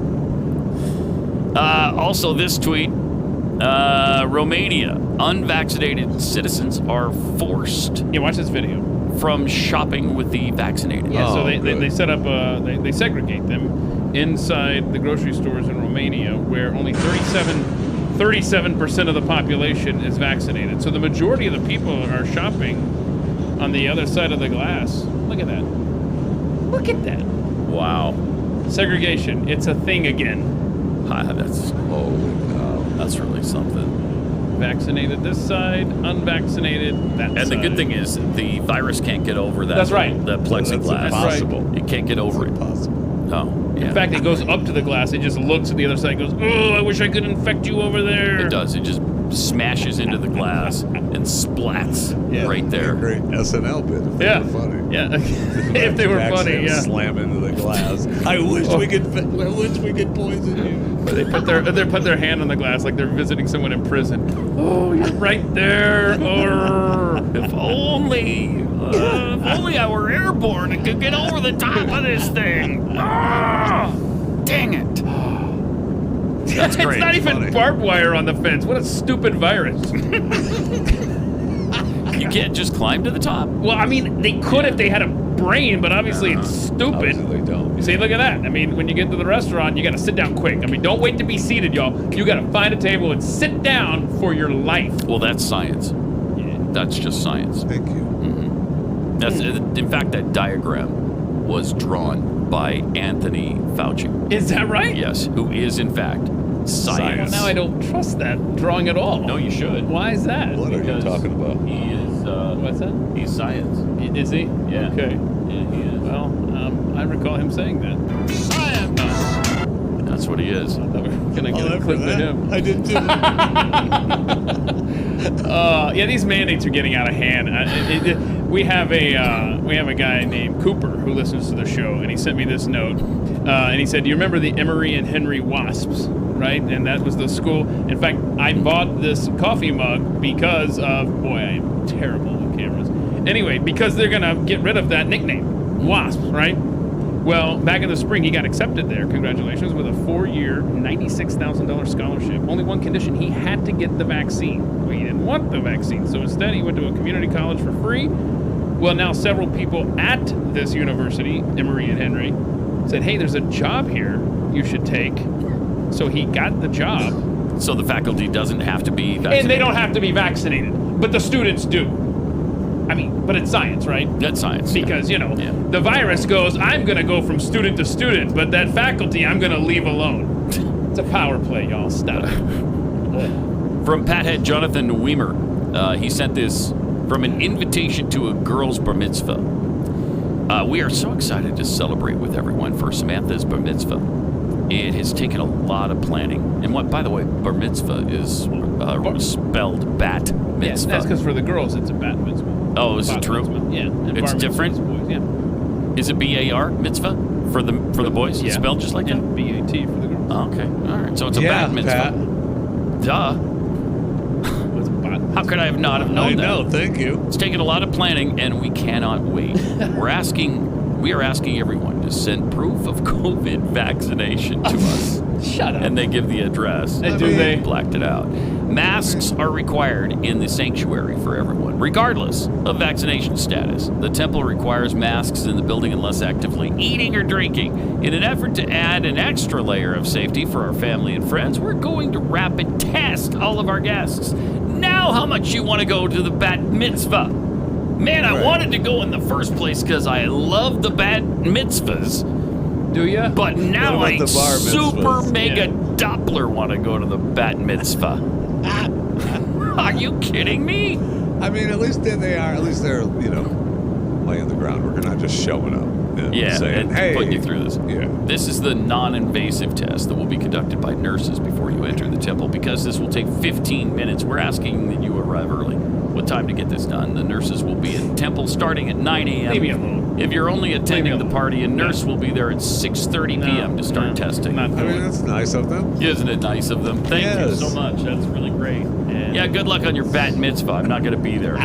Also, this tweet Romania, unvaccinated citizens are forced. Yeah, watch this video. From shopping with the vaccinated. Yeah, so they set up, they segregate them inside the grocery stores in Romania, where only 37% of the population is vaccinated. So the majority of the people are shopping on the other side of the glass. Look at that. Look at that. Wow. Segregation. It's a thing again. That's that's really something. Vaccinated this side, unvaccinated that side. And the good thing is, the virus can't get over that. That's right. That plexiglass. That's possible. It can't get over it. Oh, yeah. In fact, it goes up to the glass. It just looks at the other side and goes, oh, I wish I could infect you over there. It does. It just smashes into the glass and splats right there. Great SNL bit. If they were funny. Yeah. If they were funny, yeah. Slam into the glass. I wish we could poison you. Or they put their hand on the glass like they're visiting someone in prison. Oh, you're right there. If only I were airborne and could get over the top of this thing. Dang it. That's great. It's not even barbed wire on the fence. What a stupid virus. You can't just climb to the top? Well, I mean, they could if they had a brain, but obviously it's stupid. Obviously they don't. You see, look at that. I mean, when you get to the restaurant, you got to sit down quick. I mean, don't wait to be seated, y'all. You got to find a table and sit down for your life. Well, that's science. Yeah. That's just science. Thank you. Mm-hmm. That's, in fact, that diagram was drawn by Anthony Fauci. Is that right? Yes, who is, in fact, science. Well, now I don't trust that drawing at all. No, you should. Why is that? What are you talking about? He is, what's that? He's science. Is he? Yeah. Okay. Yeah, he is. Well, I recall him saying that. Science! That's what he is. I thought we were going to get a clip of him. I did too. Yeah, these mandates are getting out of hand. We have a guy named Cooper who listens to the show, and he sent me this note. And he said, "Do you remember the Emory and Henry Wasps, right? And that was the school. In fact, I bought this coffee mug because of, boy, I am terrible with cameras. Anyway, because they're gonna get rid of that nickname, Wasps, right? Well, back in the spring, he got accepted there. Congratulations, with a 4-year, $96,000 scholarship. Only one condition: he had to get the vaccine. Well, he didn't want the vaccine, so instead he went to a community college for free. Well, now several people at this university, Emory and Henry, said, hey, there's a job here you should take. So he got the job. So the faculty doesn't have to be vaccinated? And they don't have to be vaccinated, but the students do. I mean, but it's science, right? That's science. Because, you know, the virus goes, I'm going to go from student to student, but that faculty I'm going to leave alone. It's a power play, y'all. Stop. From Pathead Jonathan Weimer, he sent this from an invitation to a girl's bar mitzvah. We are so excited to celebrate with everyone for Samantha's bar mitzvah. It has taken a lot of planning. And what, by the way, bar mitzvah is spelled bat mitzvah. Yeah, that's because for the girls it's a bat mitzvah. Oh, is it true? Mitzvah. Yeah. And it's different? Boys, yeah. Is it B-A-R mitzvah for the boys? Yeah. It's spelled just like that? B-A-T for the girls. Oh, okay. All right. So it's a bat mitzvah. Duh. How could I have not have known that? I know, thank you. It's taken a lot of planning, and we cannot wait. We are asking everyone to send proof of COVID vaccination to us. Shut up. And they give the address. And do they? Blacked it out. Masks are required in the sanctuary for everyone, regardless of vaccination status. The temple requires masks in the building unless actively eating or drinking. In an effort to add an extra layer of safety for our family and friends, we're going to rapid test all of our guests. Now how much you want to go to the bat mitzvah? Man, I wanted to go in the first place because I love the bat mitzvahs. Do you? But now I the bar super mitzvahs? mega Doppler want to go to the bat mitzvah. Are you kidding me? I mean, at least they're, laying the groundwork. We're not just showing up. Saying, and hey, putting you through this. Yeah. This is the non-invasive test that will be conducted by nurses before you enter the temple, because this will take 15 minutes. We're asking that you arrive early. What time to get this done? The nurses will be in temple starting at 9 a.m. Leave me alone. If you're only attending the party, a nurse will be there at 6:30 p.m. to start testing. I mean, that's nice of them. Isn't it nice of them? Thank you so much. That's really great. Yeah, good luck on your bat mitzvah. I'm not going to be there.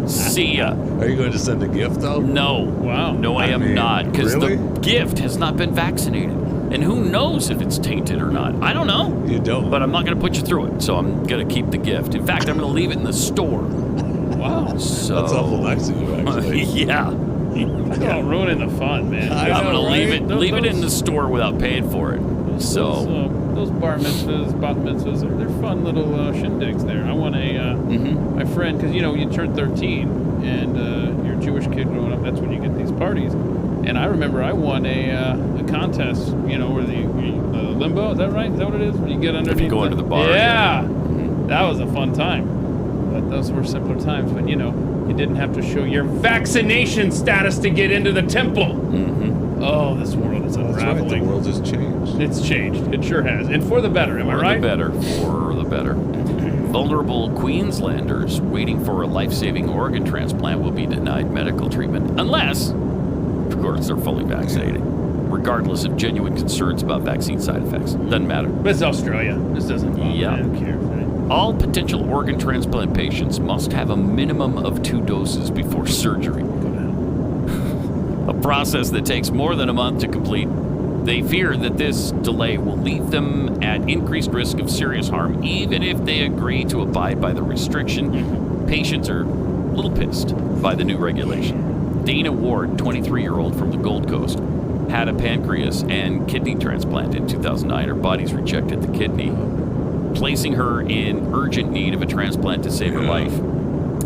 See ya. Are you going to send a gift, though? No. Wow. No, I am not. Because really? the gift has not been vaccinated. And who knows if it's tainted or not? I don't know. You don't. But I'm not going to put you through it, so I'm going to keep the gift. In fact, I'm going to leave it in the store. Wow. So, that's awful nice of you, actually. Yeah. Oh, ruining the fun, man. I'm going to leave it in the store without paying for it. So those bar mitzvahs, bat mitzvahs, they're fun little shindigs there. I want my friend, because you turn 13 and you're a Jewish kid growing up. That's when you get these parties. And I remember I won a contest, where the limbo, is that right? Is that what it is? When you get underneath. Go under the bar. Yeah. That was a fun time. But those were simpler times when, you didn't have to show your vaccination status to get into the temple. Mm-hmm. Oh, this world is unraveling. That's right. The world has changed. It's changed. It sure has. And for the better, am I right? For the better. Vulnerable Queenslanders waiting for a life-saving organ transplant will be denied medical treatment unless, of course, they're fully vaccinated, regardless of genuine concerns about vaccine side effects. Doesn't matter. But it's Australia. This doesn't bother me. I don't care. Right? All potential organ transplant patients must have a minimum of 2 doses before surgery. A process that takes more than a month to complete. They fear that this delay will leave them at increased risk of serious harm, even if they agree to abide by the restriction. Patients are a little pissed by the new regulation. Dana Ward, 23-year-old from the Gold Coast, had a pancreas and kidney transplant in 2009. Her body's rejected the kidney, placing her in urgent need of a transplant to save her life.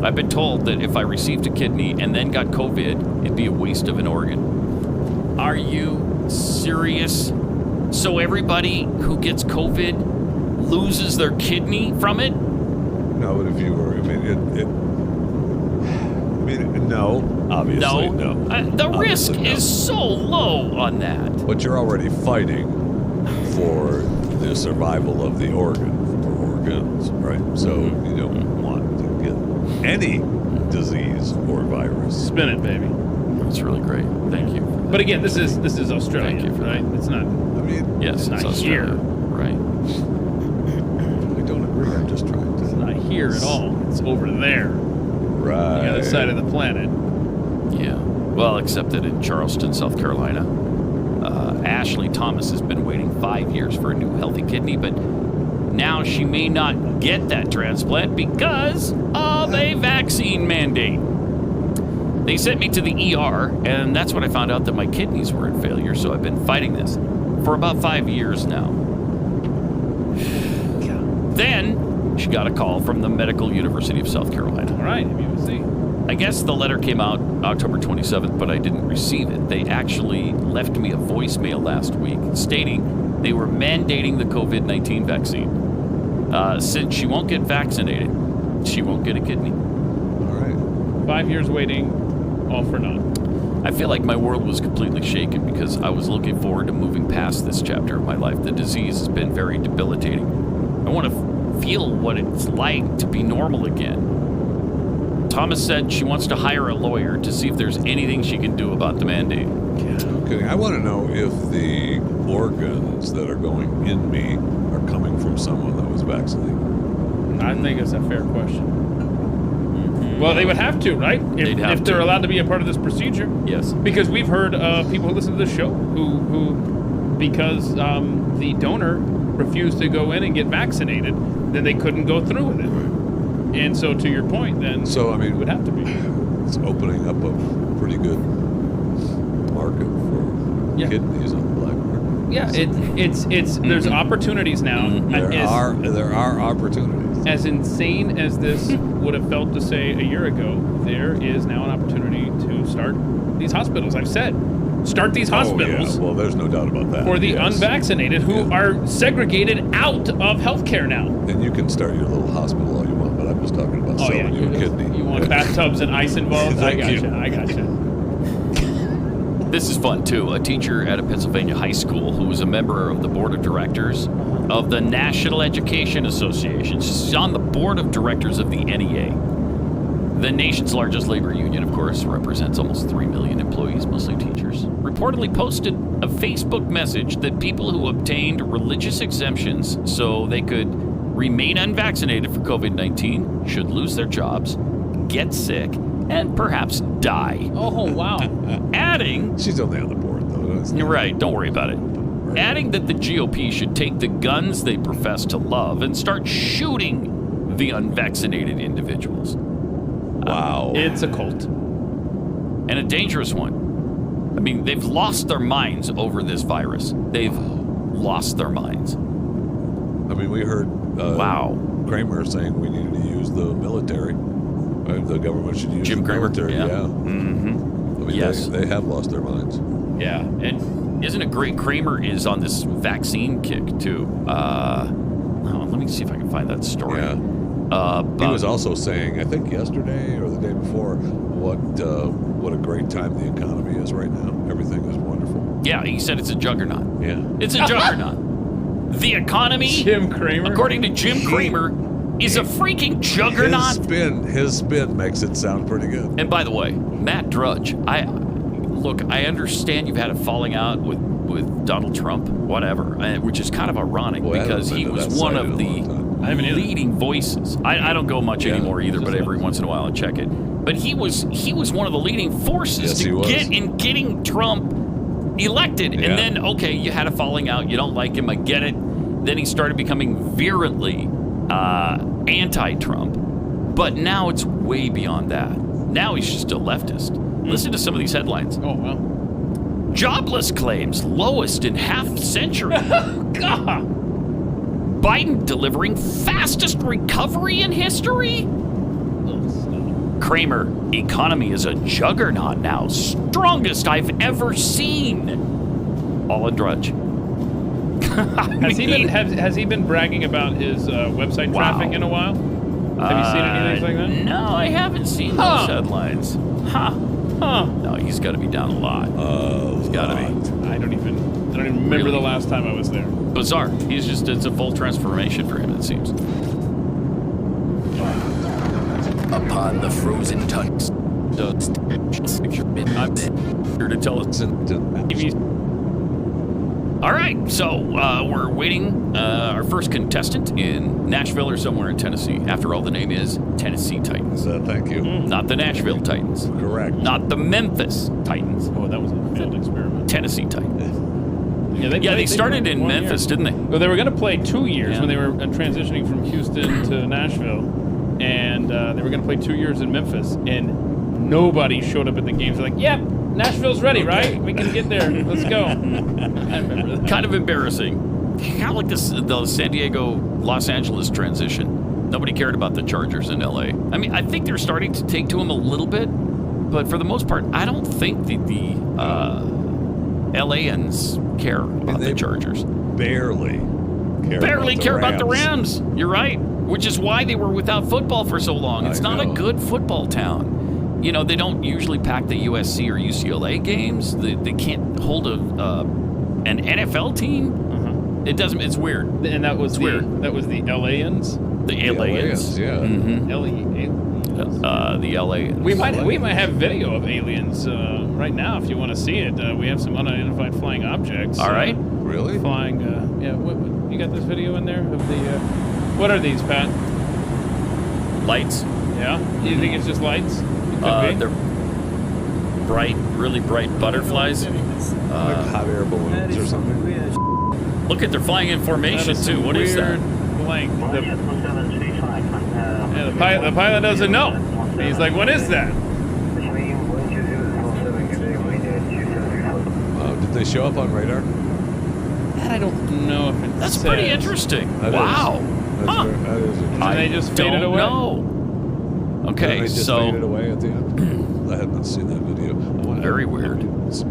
I've been told that if I received a kidney and then got COVID, it'd be a waste of an organ. Are you serious? So everybody who gets COVID loses their kidney from it? No, but if you were, no, obviously, no. The risk is so low on that. But you're already fighting for the survival of the organ, or organs, right? So you don't want to get any disease or virus. Spin it, baby. That's really great. Thank you. But again, this is Australia, Thank you for right? It's not. Yes, it's not Australia. here. Right. I don't agree. I'm just trying to. It's not here at all. It's over there. Right. The other side of the planet. Yeah. Well, except that in Charleston, South Carolina, Ashley Thomas has been waiting 5 years for a new healthy kidney, but now she may not get that transplant because of a vaccine mandate. They sent me to the ER, and that's when I found out that my kidneys were in failure, so I've been fighting this for about 5 years now. Then she got a call from the Medical University of South Carolina. All right, MUSC. I guess the letter came out October 27th, but I didn't receive it. They actually left me a voicemail last week stating they were mandating the COVID-19 vaccine. Since she won't get vaccinated, she won't get a kidney. All right. 5 years waiting, all for naught. I feel like my world was completely shaken because I was looking forward to moving past this chapter of my life. The disease has been very debilitating. I want to feel what it's like to be normal again. Thomas said she wants to hire a lawyer to see if there's anything she can do about the mandate. Okay, I want to know if the organs that are going in me are coming from someone that was vaccinated. I think it's a fair question. Well, they would have to, right? If they're allowed to be a part of this procedure. Yes. Because we've heard people who listen to the show who because the donor refused to go in and get vaccinated, then they couldn't go through with it. And so, to your point, then, it would have to be. It's opening up a pretty good market for kidneys on the black market. Yeah, it's there's opportunities now. There are opportunities. As insane as this would have felt to say a year ago, there is now an opportunity to start these hospitals. I've said, start these hospitals. Yeah. Well, there's no doubt about that. For the unvaccinated who are segregated out of healthcare now. And you can start your little hospital all you want, but I'm just talking about selling you a kidney. You want bathtubs and ice involved? I Thank you. gotcha. This is fun, too. A teacher at a Pennsylvania high school who was a member of the board of directors of the National Education Association. She's on the board of directors of the NEA. The nation's largest labor union, of course, represents almost 3 million employees, mostly teachers. Reportedly posted a Facebook message that people who obtained religious exemptions so they could remain unvaccinated for COVID-19 should lose their jobs, get sick, and perhaps die. Oh, wow. Adding... She's only on the board, though. You're right. Don't worry about it. adding that the GOP should take the guns they profess to love and start shooting the unvaccinated individuals. Wow. It's a cult. And a dangerous one. I mean, they've lost their minds over this virus. They've lost their minds. I mean, we heard Kramer saying we needed to use the military. Right? The government should use Jim the Kramer? military. Yeah. Mm-hmm. I mean, yes. They have lost their minds. Yeah. And isn't it great? Kramer is on this vaccine kick, too. Let me see if I can find that story. Yeah. He was also saying, I think yesterday or the day before, what a great time the economy is right now. Everything is wonderful. Yeah, he said it's a juggernaut. Yeah. It's a juggernaut. The economy, Jim Kramer, according to Jim Kramer, is a freaking juggernaut. His spin makes it sound pretty good. And by the way, Matt Drudge, I understand you've had a falling out with Donald Trump, whatever, which is kind of ironic because he was one of the leading voices. I don't go much anymore either, but every once in a while I check it. But he was one of the leading forces getting Trump elected. Yeah. And then, okay, you had a falling out. You don't like him. I get it. Then he started becoming virulently anti-Trump. But now it's way beyond that. Now he's just a leftist. Listen to some of these headlines. Oh, wow. Jobless claims lowest in half century. God. Biden delivering fastest recovery in history. Kramer, economy is a juggernaut now. Strongest I've ever seen. All in Drudge. Has he been bragging about his website traffic in a while? Have you seen anything like that? No, I haven't seen those headlines. No, he's got to be down a lot. He's got to be. I don't even remember the last time I was there. Bizarre. It's a full transformation for him, it seems. Upon the frozen touch. I'm here to tell us. All right, so we're waiting our first contestant in Nashville or somewhere in Tennessee. After all, the name is Tennessee Titans. Thank you. Not the Nashville Titans. Correct. Not the Memphis Titans. Oh, that was a failed experiment. Tennessee Titans. Yeah, they started in Memphis, didn't they? Well, they were going to play 2 years when they were transitioning from Houston to Nashville, and they were going to play 2 years in Memphis, and nobody showed up at the games. They're like, yep, Nashville's ready, right? We can get there. Let's go. I remember that. Kind of embarrassing. Kind of like the San Diego, Los Angeles transition. Nobody cared about the Chargers in L.A. I mean, I think they're starting to take to them a little bit, but for the most part, I don't think the LANs care about the Chargers. Barely care about the Rams. You're right. Which is why they were without football for so long. It's not a good football town. You know, they don't usually pack the USC or UCLA games. They can't hold an NFL team. It doesn't. It's weird. And that was weird. That was the LANs. The LANs, yeah. Mm-hmm. The LANs. We might have video of aliens right now if you want to see it. We have some unidentified flying objects. All right. Really? Flying. What, you got this video in there of the? What are these, Pat? Lights. Yeah. Do you think it's just lights? They're bright, really bright butterflies. Like hot air balloons or something. Look they're flying in formation too. What is that? Length. The pilot doesn't know. He's like, what is that? Did they show up on radar? That I don't know if it That's says. pretty interesting. Wow. That is interesting. And they just faded away. No. Okay, they just faded away at the end. I had not seen that video. Very weird. Let's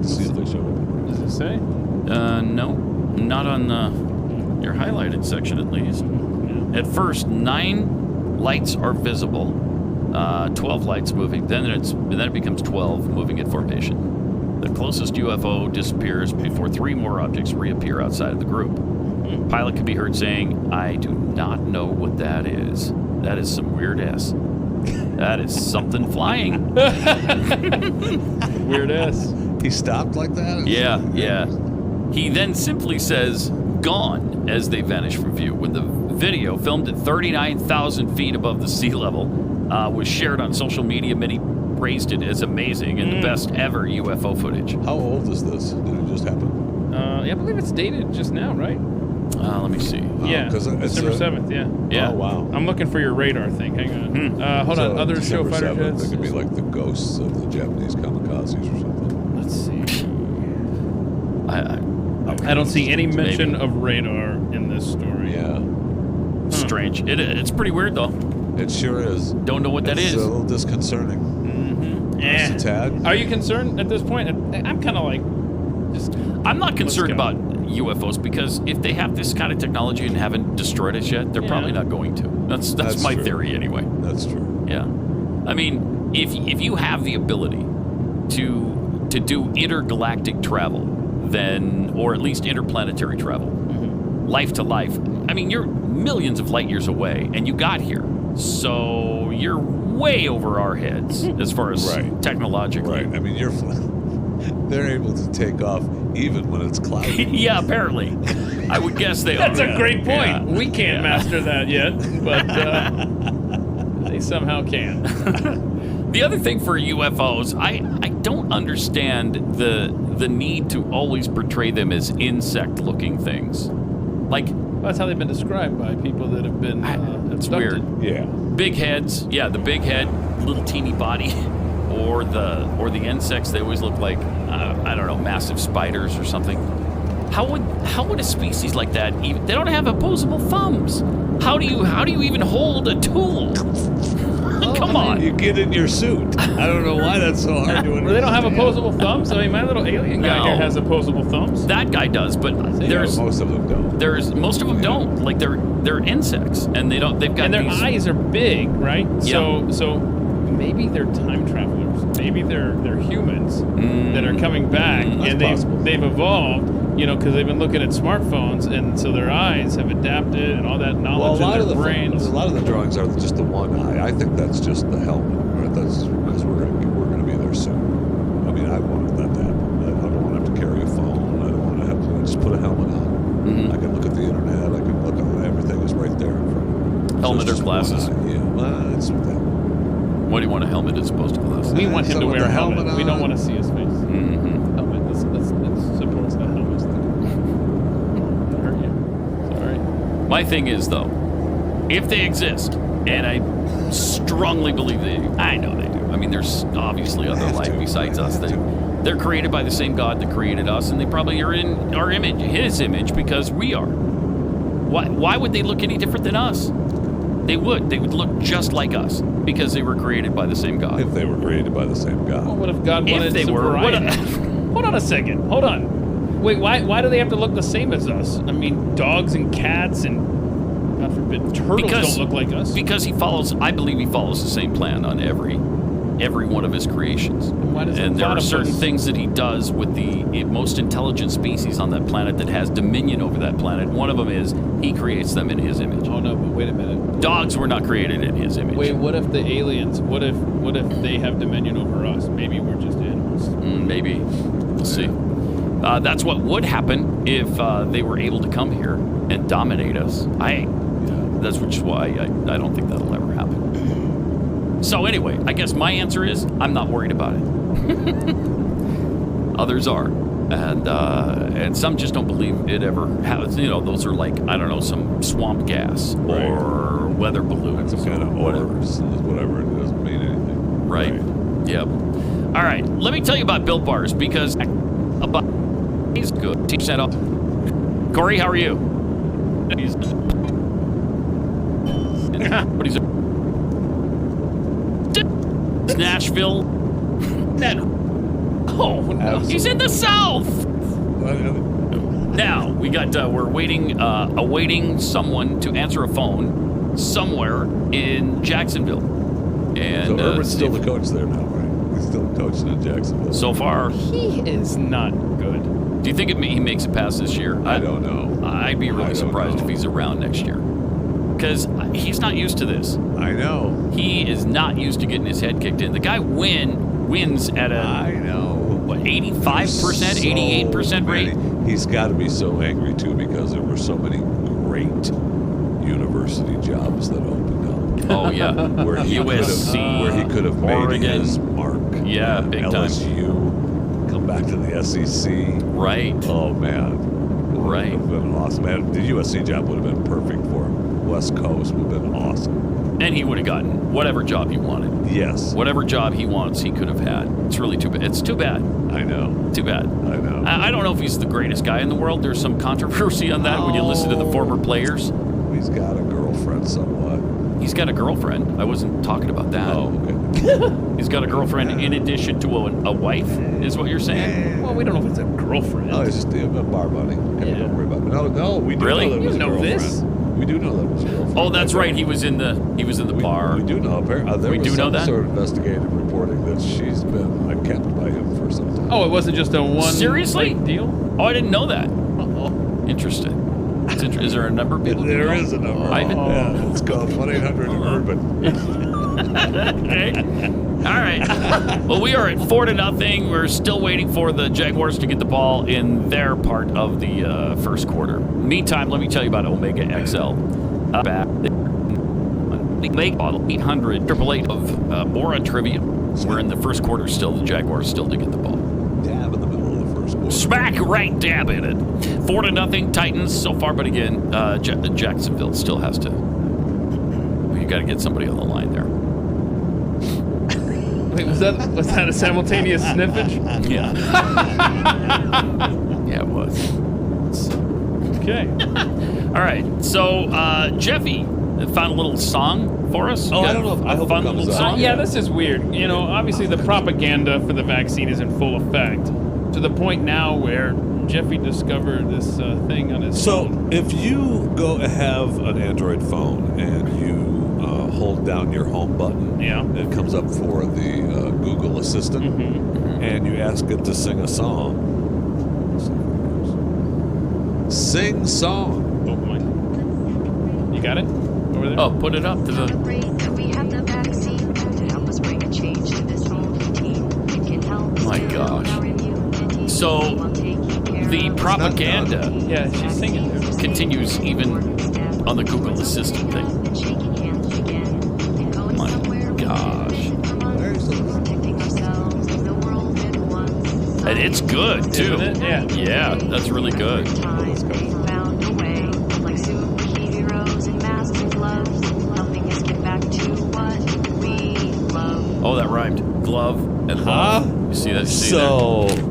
see if they show up. Does it say? No, not on your highlighted section at least. At first, 9 lights are visible, 12 lights moving. Then it becomes 12 moving in formation. The closest UFO disappears before 3 more objects reappear outside of the group. Pilot can be heard saying, "I do not know what that is. That is some weird S. That is something flying." Weird S. He stopped like that? Yeah. He then simply says, "Gone," as they vanish from view. When the video, filmed at 39,000 feet above the sea level, was shared on social media, many praised it as amazing and the best ever UFO footage. How old is this? Did it just happen? I believe it's dated just now, right? Let me see. Yeah, 'cause it's December a- 7th, yeah. Yeah. Oh, wow. I'm looking for your radar thing. Hang on. Hold on. Other show December fighter 7th, jets. They could be like the ghosts of the Japanese kamikazes or something. Let's see. I I don't see any Maybe. mention of radar in this story. Yeah. Strange. It's pretty weird, though. It sure is. Don't know what that It's is. a little disconcerting. Just a tad. Are you concerned at this point? I'm kind of like, just. I'm not concerned go. about UFOs because if they have this kind of technology and haven't destroyed us yet, they're probably not going to. That's my true. theory anyway. That's true. Yeah. I mean, if you have the ability to do intergalactic travel, then, or at least interplanetary travel, life to life, I mean, you're millions of light years away and you got here. So you're way over our heads as far as technologically. Right. I mean, they're able to take off even when it's cloudy. Yeah, apparently. I would guess they That's are. a great point. Yeah. We can't master that yet, but they somehow can. The other thing for UFOs, I don't understand the need to always portray them as insect-looking things. Like, that's how they've been described by people that have been it's abducted. weird. Yeah. Big heads, yeah, the big head, little teeny body, or the insects. They always look like I don't know, massive spiders or something. How would a species like that even? They don't have opposable thumbs. How do you even hold a tool? Come on. You get in your suit. I don't know why that's so hard to understand. Well, they don't have opposable thumbs. I mean, my little alien guy No. here has opposable thumbs. That guy does, but most of them don't. Most of them don't. Like they're insects, and they don't. They've got And their these, eyes are big, right? Yeah. So maybe they're time travelers. Maybe they're humans that are coming back, and they've evolved. You know, because they've been looking at smartphones, and so their eyes have adapted, and all that knowledge in their brains. A lot of the drawings are just the one eye. I think that's just the helmet. Right? That's because we're going to be there soon. I mean, I wanted that to happen. I don't want to have to carry a phone. I don't want to have to just put a helmet on. I can look at the internet. I can look at everything is right there in front of me. Helmet So or it's just glasses? one eye. Yeah, well, it's that. What do you want a helmet as opposed to glasses? We want him So to with wear a the helmet. helmet We don't on- want to see his face. Helmet. That supports the helmet. That hurt you. Sorry. My thing is, though, if they exist, and I strongly believe they do, I know they do. I mean, there's obviously other life besides us. They're created by the same God that created us, and they probably are in our image, His image, because we are. Why would they look any different than us? They would. They would look just like us because they were created by the same God. If they were created by the same God. Well, what if God wanted If they some were, variety? Hold on a second. Hold on. Wait, why do they have to look the same as us? I mean, dogs and cats and, God forbid, turtles don't look like us. Because I believe he follows the same plan on every one of his creations. And there are certain things that he does with the most intelligent species on that planet that has dominion over that planet. One of them is he creates them in his image. Oh no, but wait a minute. Dogs were not created in his image. Wait, what if the aliens? What if they have dominion over us? Maybe we're just animals. Maybe. We'll see. That's what would happen if they were able to come here and dominate us. That's which is why I don't think that'll ever happen. So anyway, I guess my answer is I'm not worried about it. Others are, and some just don't believe it ever happens. You know, those are like, I don't know, some swamp gas or weather balloons. Some kind of orders, whatever. It doesn't mean anything. Right. Yep. All right. Let me tell you about Built Bars because he's good. Teach that up. Corey, how are you? He's what is it? Nashville. Oh no, he's in the South. Now we got. We're awaiting someone to answer a phone somewhere in Jacksonville. And So Urban's still the coach there now, right? He's still coaching in Jacksonville. So far, he is not good. Do you think he makes it past this year? I don't know. I'd be really surprised if he's around next year. Because he's not used to this. I know. He is not used to getting his head kicked in. The guy wins at a, I know. What, 85%, 88% rate? He's got to be so angry, too, because there were so many great university jobs that opened up. Oh, yeah. Where he USC, where he could have made Oregon. his mark. Yeah, big time. LSU. come back to the SEC. Right. Oh, man. Right. It would have been awesome. Man, the USC job would have been perfect for him. West Coast would have been awesome. And he would have gotten whatever job he wanted. Yes. Whatever job he wants, he could have had. It's really too bad. It's too bad. I know. Too bad. I know. I don't know if he's the greatest guy in the world. There's some controversy on that when you listen to the former players. He's got a girlfriend somewhat. He's got a girlfriend. I wasn't talking about that. Oh, okay. He's got a girlfriend in addition to a wife, is what you're saying? Well, we don't know if it's a girlfriend. No, it's just a bar buddy. Hey, don't worry about it. No, we do Really? know that it was You a know girlfriend. this? We do know that it was a girlfriend. Oh, that's right. He was in the bar. We do know. There We was do know some that? sort of investigative reporting that she's been kept by him for some time. Oh, it wasn't just a one Seriously? like, deal? Oh, I didn't know that. Uh-oh. Interesting. Is there a number people can There call? is a number. Ivan? Yeah, it's called 1-800-URBAN. Okay. All right. Well, we are at 4-0. We're still waiting for the Jaguars to get the ball in their part of the first quarter. Meantime, let me tell you about Omega XL. Back Lake Bottle 800 888 of more on trivia. We're in the first quarter still. The Jaguars still to get the ball. Dab in the middle of the first quarter. Smack right dab in it. 4-0 Titans so far, but again, Jacksonville still has to. You got to get somebody on the line there. Wait, was that a simultaneous sniffage? Yeah. Yeah, it was. Okay. All right. So Jeffy found a little song for us. Oh, I don't know if I hope it fun comes little up. song. Yeah, this is weird. You know, obviously the propaganda for the vaccine is in full effect to the point now where Jeffy discovered this thing on his phone. So if you go have an Android phone and you hold down your home button, it comes up for the Google Assistant, and you ask it to sing a song. Sing song. Oh my! You got it over there? Oh, put it up to the. My gosh. So the propaganda she's singing continues even on the Google Assistant thing. My gosh. And it's good too. Isn't it? Yeah, that's really good. Oh, that rhymed. Glove and love. You see that?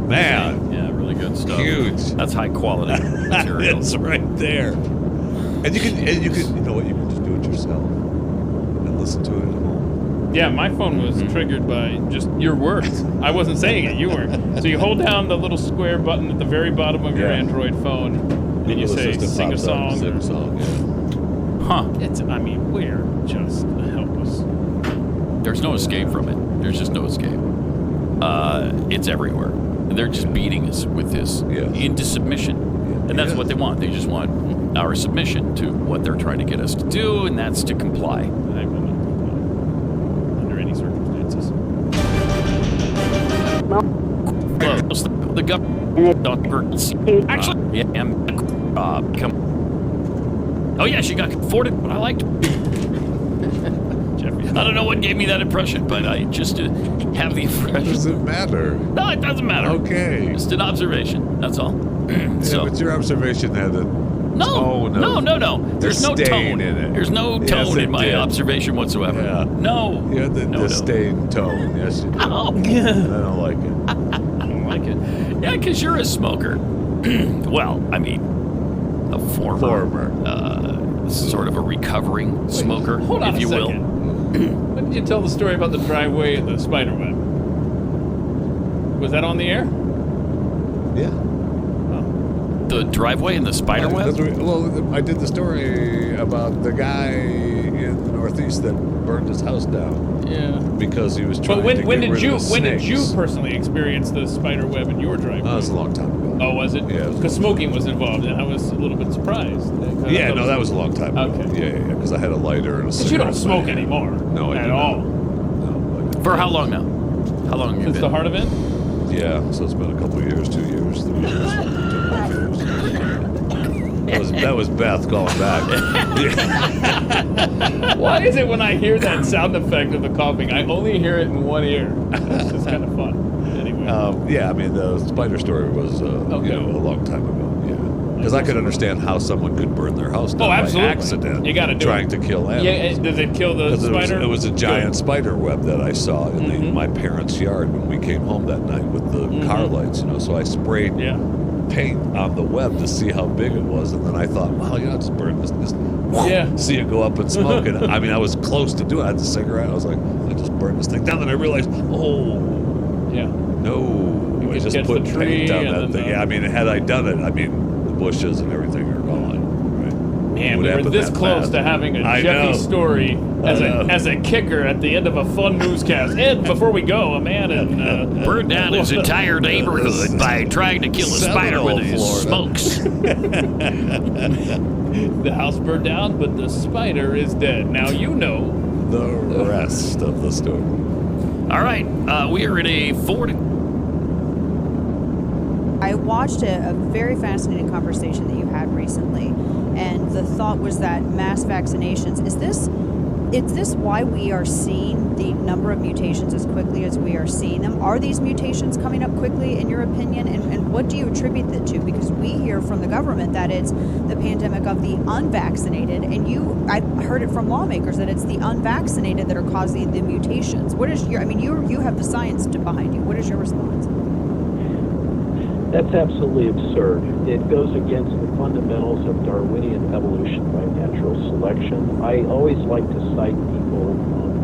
Man. Yeah, really good stuff. Huge. That's high quality material. It's right there. And you can, you know what, you can just do it yourself and listen to it at home. Yeah, my phone was triggered by just your words. I wasn't saying it, you were. So you hold down the little square button at the very bottom of your Android phone, and you say, sing a song. Sing a song, Huh. I mean, we're just helpless. There's no escape from it. There's just no escape. It's everywhere. They're just beating us with this into submission. And that's what they want. They just want our submission to what they're trying to get us to do, and that's to comply. I will not comply under any circumstances. The government actually, come. Oh yeah, she got afforded, but I liked her. Jeffrey, I don't know what gave me that impression, but I just have the impression. Does it matter? No, it doesn't matter. Okay. Just an observation. That's all. So, but your observation had a no. There's no tone in it. There's no tone in my observation whatsoever. Yeah. No. You had the disdain tone. Yes, you do. Oh. I don't like it. I don't like it. Yeah, because you're a smoker. Well, I mean, a former. Sort of a recovering smoker, Hold on if you a will. second. When did you tell the story about the driveway and the spider web? Was that on the air? Yeah. The driveway and the spider web? Well, I did the story about the guy in the Northeast that burned his house down. Yeah. Because he was trying But to when get did rid of the when did you snakes. personally experience the spider web in your driveway? That was a long time ago. Oh, was it? Yeah. Because smoking was involved, and I was a little bit surprised. Yeah, no, that was a long time ago. Okay. Yeah, because I had a lighter and a But you cigarette. don't smoke anymore. No, I at do all. No. For how long now? How long have you Since been? the heart event? Yeah, so it's been a couple of years, 2 years, 3 years, 2.5 years. That was Beth calling back. Why is it when I hear that sound effect of the coughing, I only hear it in one ear? It's just kind of fun. Anyway. Yeah, I mean, the spider story was, a long time ago. Yeah, because I could understand how someone could burn their house down by accident. You got to do trying to kill animals. Yeah, does it kill the spider? It was a giant spider web that I saw in my parents' yard when we came home that night with the car lights. So I sprayed paint on the web to see how big it was, and then I thought, well, just burn this. See it go up in smoke. And I mean, I was close to doing it. I had the cigarette. I was like, I just burned this thing down. Then I realized, no, I just put paint on that thing. Yeah, I mean, had I done it, the bushes and everything are gone. Right? Man, we were this close to having a Jeffy story as a kicker at the end of a fun newscast. And before we go, a man burned down his entire neighborhood by trying to kill a spider with his smokes. The house burned down, but the spider is dead. Now you know the rest of the story. All right, we are in a 40. I watched a very fascinating conversation that you had recently, and the thought was that mass vaccinations, is this why we are seeing the number of mutations as quickly as we are seeing them? Are these mutations coming up quickly, in your opinion, and what do you attribute that to? Because we hear from the government that it's the pandemic of the unvaccinated, and I heard it from lawmakers that it's the unvaccinated that are causing the mutations. What is you have the science behind you. What is your response? That's absolutely absurd. It goes against the fundamentals of Darwinian evolution by natural selection. I always like to cite people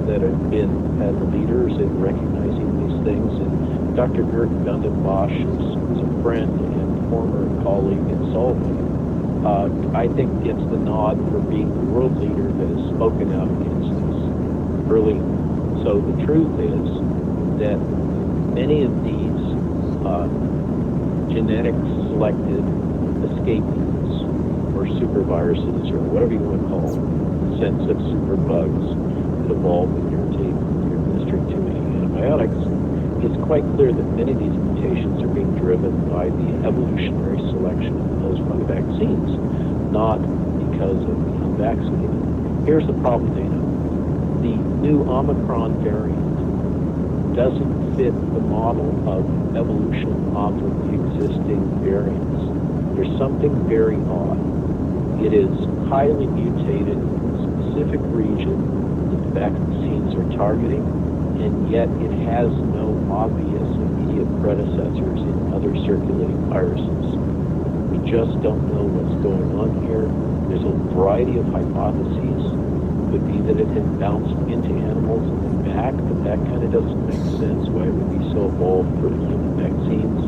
that have been leaders in recognizing these things. And Dr. Gert Gundenbosch is a friend and former colleague in Sullivan. I think gets the nod for being the world leader that has spoken out against this early. So the truth is that many of these genetic selected escapees or superviruses or whatever you want to call them, sense of superbugs that evolve when you're administering too many antibiotics, it's quite clear that many of these mutations are being driven by the evolutionary selection imposed by the vaccines, not because of the unvaccinated. Here's the problem, Dana. The new Omicron variant doesn't fit the model of evolution off of the existing variants. There's something very odd. It is highly mutated in a specific region that the vaccines are targeting, and yet it has no obvious immediate predecessors in other circulating viruses. We just don't know what's going on here. There's a variety of hypotheses. It could be that it had bounced into animals and then back, but that kind of doesn't make sense. Why it would be so evolved for human vaccines?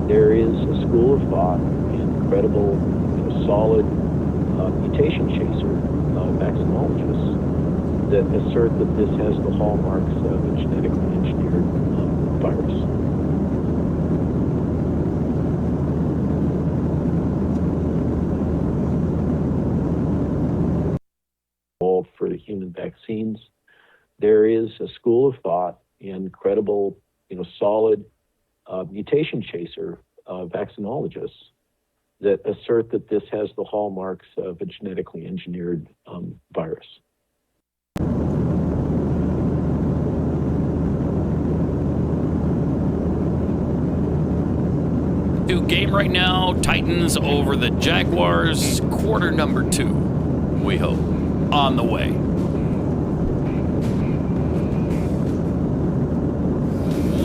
There is a school of thought and credible, solid mutation chaser vaccinologists that assert that this has the hallmarks of a genetically engineered virus. For the human vaccines, there is a school of thought and credible, solid mutation chaser vaccinologists that assert that this has the hallmarks of a genetically engineered virus. New game right now, Titans over the Jaguars, quarter number 2, we hope, on the way.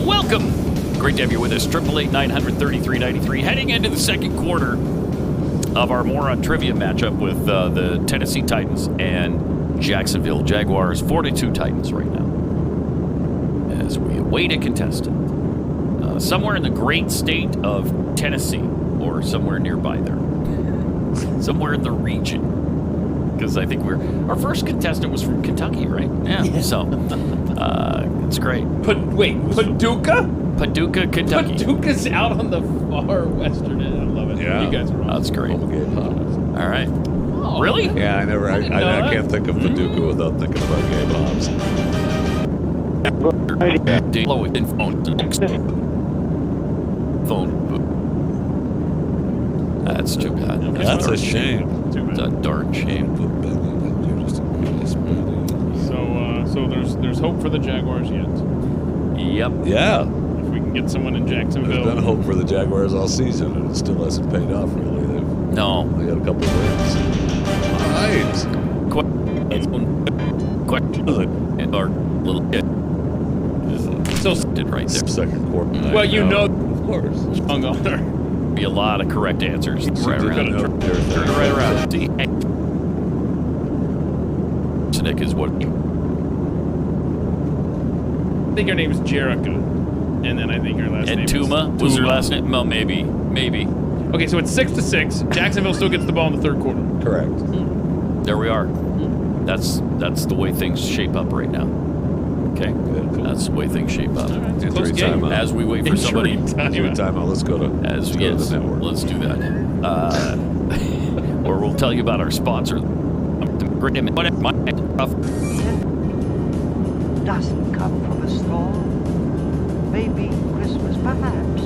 Welcome. Great to have you with us. 888-900-3393. Heading into the second quarter of our Moron Trivia matchup with the Tennessee Titans and Jacksonville Jaguars. 42 Titans right now as we await a contestant. Somewhere in the great state of Tennessee or somewhere nearby there. Somewhere in the region. Because I think our first contestant was from Kentucky, right? Yeah. So, it's great. Paducah? Paducah, Kentucky. Paducah's out on the far western end. I love it. Yeah. You guys are awesome. That's great. All right. Oh, really? Yeah, I can't think of Paducah without thinking about gay bombs. Phone. That's too bad. That's a shame. It's a darn shame. So there's hope for the Jaguars yet. Yep. Yeah. If we can get someone in Jacksonville. There's been hope for the Jaguars all season, and it still hasn't paid off, really. They got a couple of wins. All right. Question. Our little kid. So did right there. Second quarter. Well, you know. Of course. Hung on there. Be a lot of correct answers. Right around. Turn right around. See. Nick is what? I think her name is Jerica, and then I think her last name is Tuma was her last name. Well, maybe. Okay, so it's 6-6. Jacksonville still gets the ball in the third quarter. Correct. There we are. That's the way things shape up right now. Okay, that's the way things shape up. Close game. As we wait for somebody. Timeout. Let's go to the network. Let's do that. Or we'll tell you about our sponsor. Doesn't come from a store. Maybe Christmas, perhaps.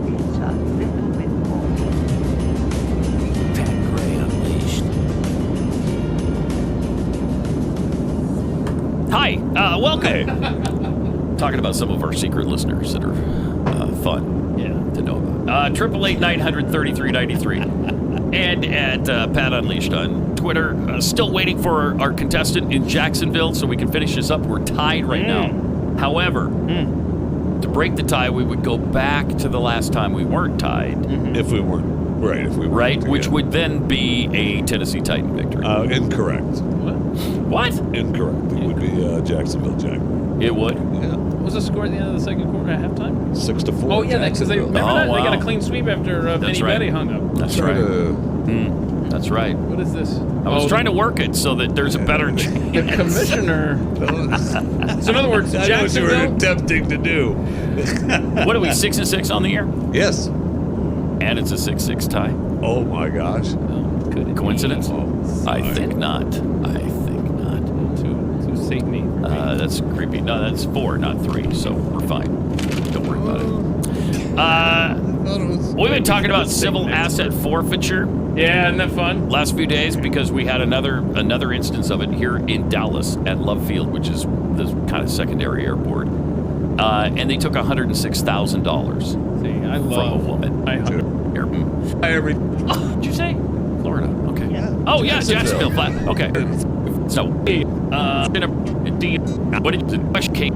It's a little bit more. Pat Gray Unleashed. Hi, welcome. Talking about some of our secret listeners that are fun to know about. 888-900-3393. And at Pat Unleashed on Twitter. Still waiting for our contestant in Jacksonville so we can finish this up. We're tied right now. However, to break the tie, we would go back to the last time we weren't tied. If we weren't. Right, if we weren't. Right, which would then be a Tennessee Titan victory. Incorrect. What? Incorrect. It would be Jacksonville Jaguars. It would? Yeah. What was the score at the end of the second quarter at halftime? 6-4. Oh, yeah, because they remember that? They got a clean sweep after Benny Betty hung up. That's right. That's right. What is this? I was trying to work it so that there's a better chance. The commissioner. So in other words, Jacksonville. What you were attempting to do. What are we, 6-6 on the year? Yes. And it's a 6-6 tie. Oh my gosh. Coincidence? I think not. Too Satan-y. That's creepy. No, that's 4, not 3, so we're fine. Don't worry about it. We've been talking about civil asset forfeiture. Yeah, isn't that fun? Last few days, because we had another instance of it here in Dallas at Love Field, which is the kind of secondary airport. And they took $106,000 from a woman. Did you say Florida? Okay. Yeah. Oh yeah, Jacksonville. Flat. Okay. So, what did the question came?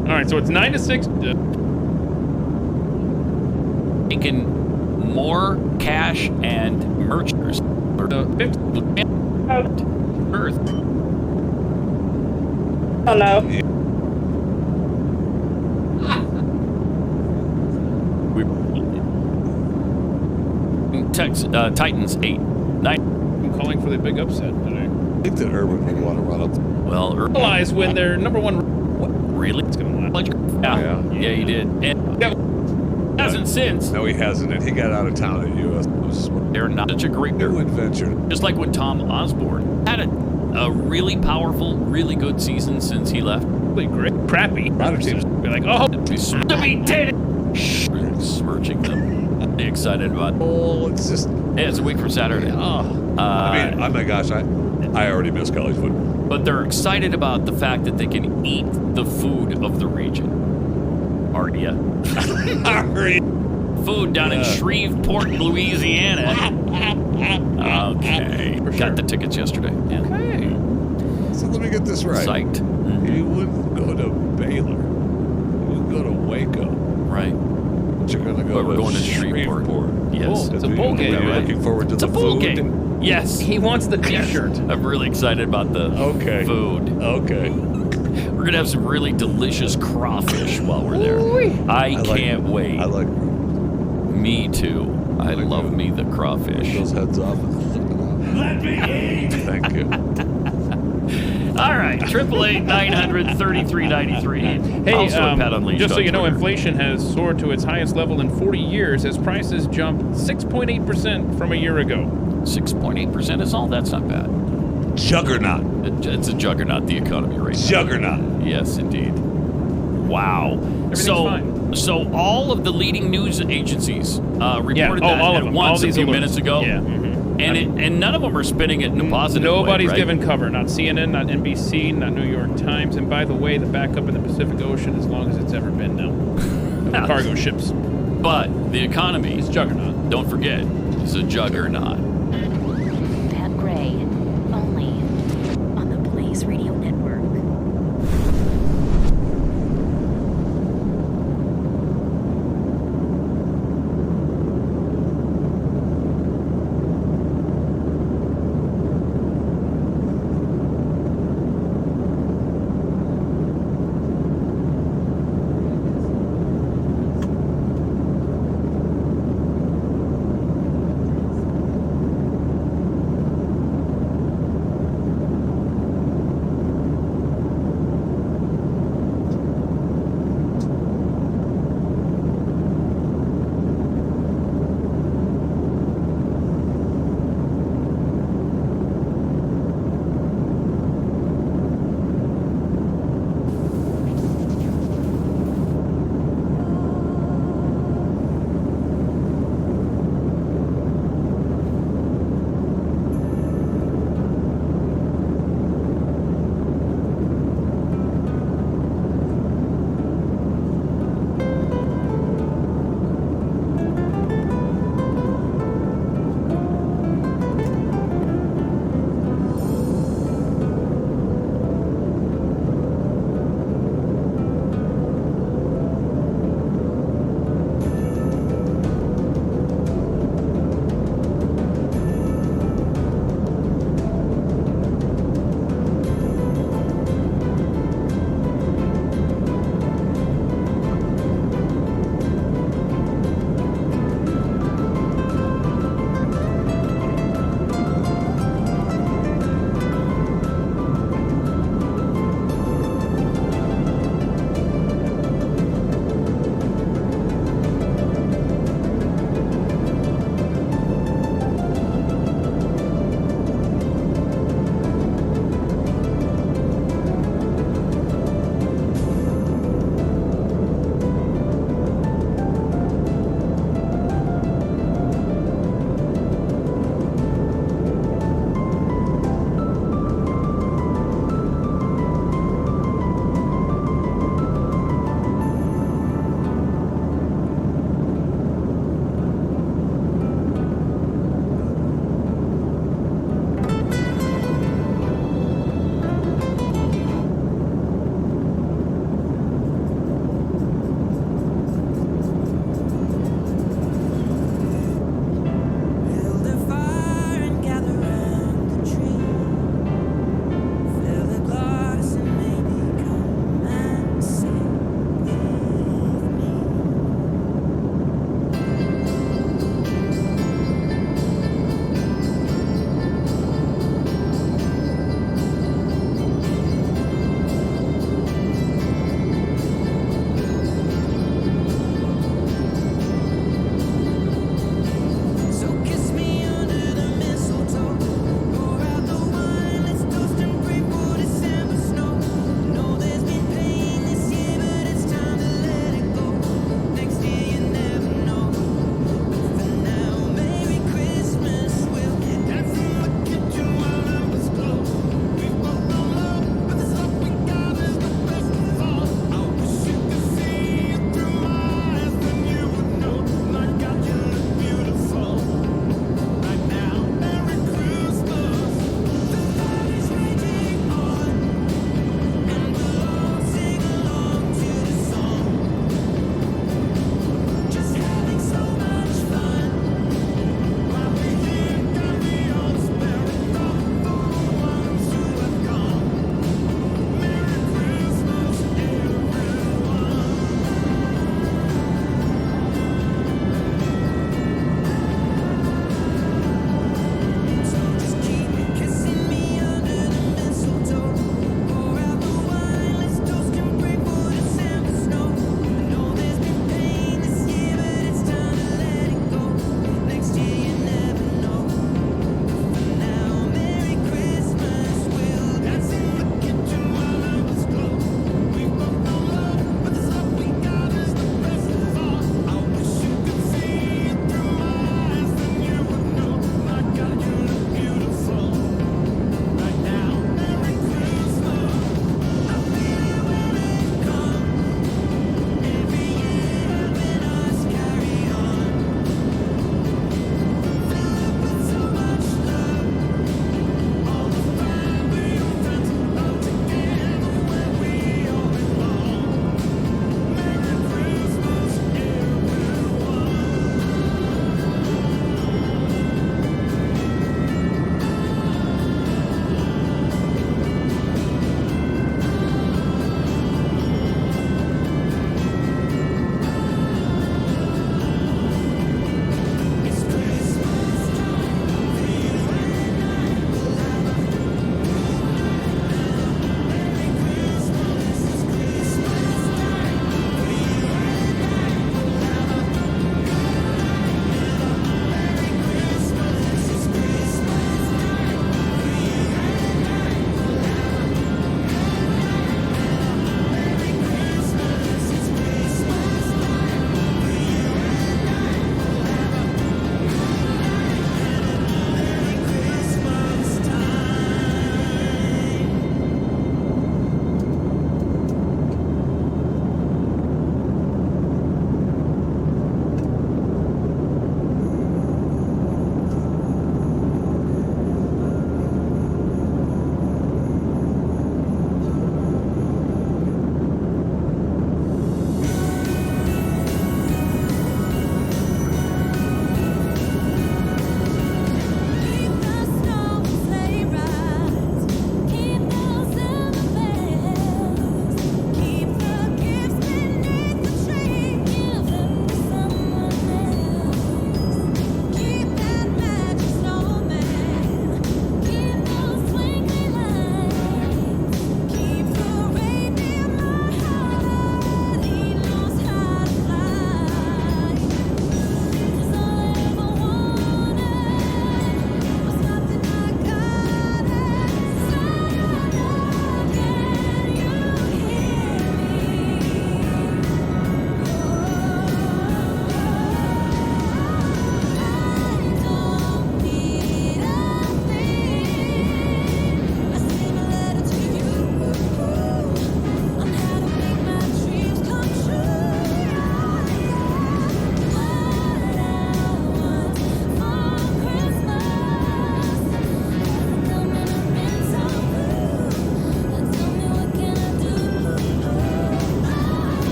All right, so it's 9-6. Taking more cash and merchandise. Earth. Hello. Titans 8. 9. I'm calling for the big upset today. I think that Urban would want to run up. Well, realize when they're number one. What? Really? It's gonna last. Yeah, he did. And hasn't since. No, he hasn't. And he got out of town at US. They're not such a great new adventure. Just like when Tom Osborne had a really powerful, really good season since he left. Really great. Crappy. A lot of teams be like, oh, we did it. Smirching them. Excited about. Oh, it's just. Yeah, it's a week from Saturday. I mean, oh my gosh, I already miss college football. But they're excited about the fact that they can eat the food of the region. Are ya? Food down in Shreveport, Louisiana. Okay. Got the tickets yesterday. Yeah. Okay. So let me get this right. Psyched. You wouldn't go to Baylor. You wouldn't go to Waco. Right. But you're going to go we're going to Shreveport. Cool. Yes. It's a bowl game. Are you looking forward to it's the a bowl food? Game. Yes. He wants the T-shirt. I'm really excited about the food. Okay. We're going to have some really delicious crawfish while we're there. I can't wait. I like Me too. I love me the crawfish. those heads off. Let me eat. Thank you. All right. 888-900-3393. Hey, Also at Pat Unleashed just so you know, Twitter. inflation has soared to its highest level in 40 years as prices jumped 6.8% from a year ago. 6.8% is all? That's not bad. Juggernaut. It's a juggernaut, the economy right now. Juggernaut. Yes, indeed. Wow. Everything's fine. So all of the leading news agencies reported that all at of them. once All a these few alerts. minutes ago. Yeah. And none of them are spinning it in a positive Nobody's way, right? given cover. Not CNN, not NBC, not New York Times. And by the way, the backup in the Pacific Ocean as long as it's ever been now. The cargo ships. But the economy is juggernaut. Don't forget, it's a juggernaut. Pat Gray, only on the Blaze Radio Network.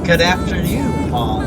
Good afternoon, Paul.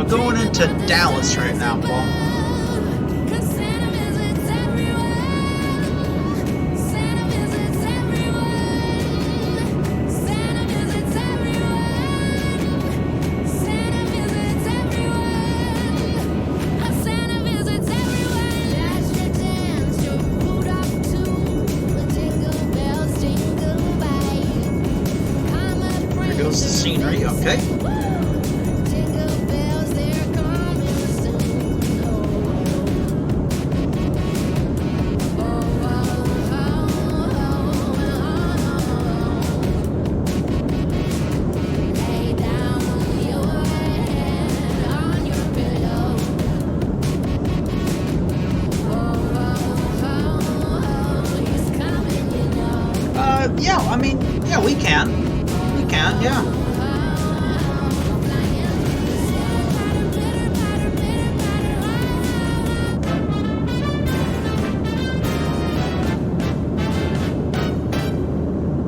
Going into Dallas right now, Paul. There goes the scenery, okay. Yeah, I mean, yeah, we can. We can, yeah.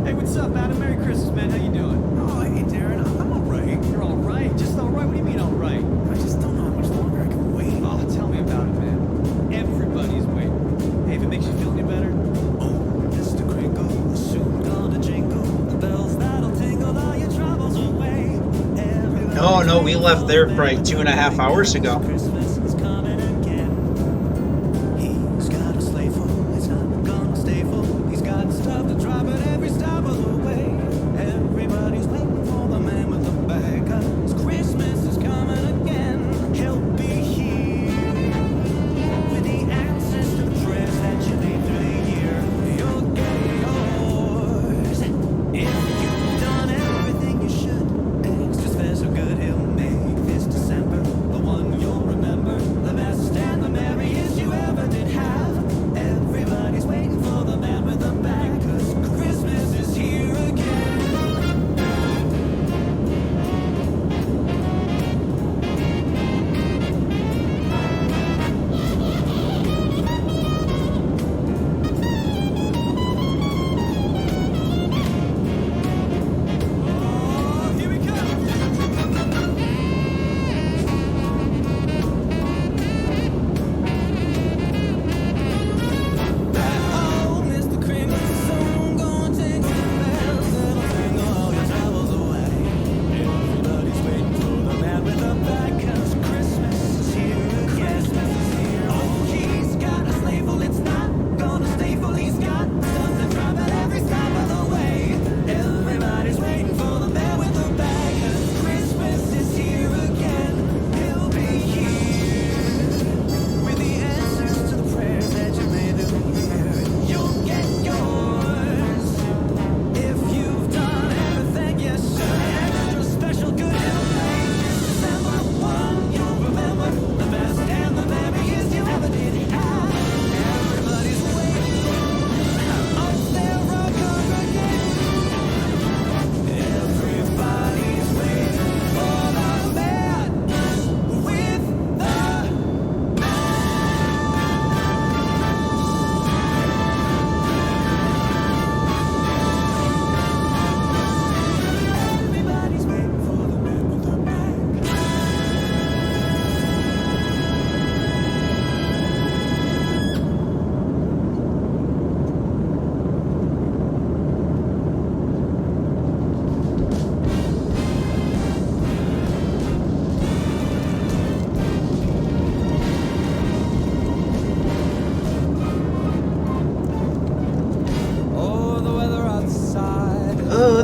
Hey, what's up, Adam? Merry Christmas, man. How you doing? Oh, hey, Darren. I'm all right. You're all right? Just all right? What do you mean all right? I just don't know how much longer I can wait. Oh, tell me about it, man. Everybody's waiting. Hey, no, we left there probably 2.5 hours ago.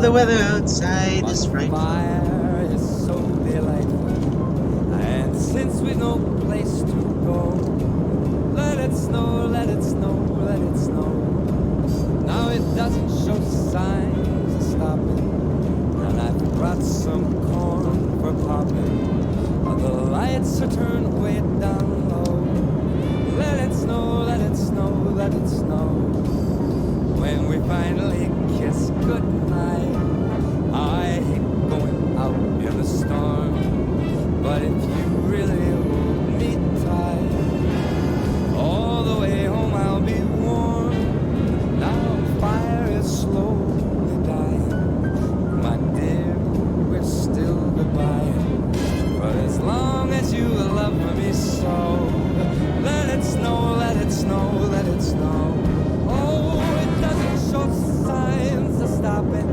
The weather outside is frightful. Fire is so delightful, and since we've no place to go, let it snow, let it snow, let it snow. Now it doesn't show signs of stopping, and I've brought some corn for popping. The lights are turned way down low. Let it snow, let it snow, let it snow. When we finally kiss goodnight, I hate going out in the storm, but if you really hold me tight, all the way home I'll be warm. Now the fire is slowly dying, my dear, we're still goodbye. But as long as you love me so, let it snow, let it snow, let it snow. Oh, it doesn't show signs of stopping,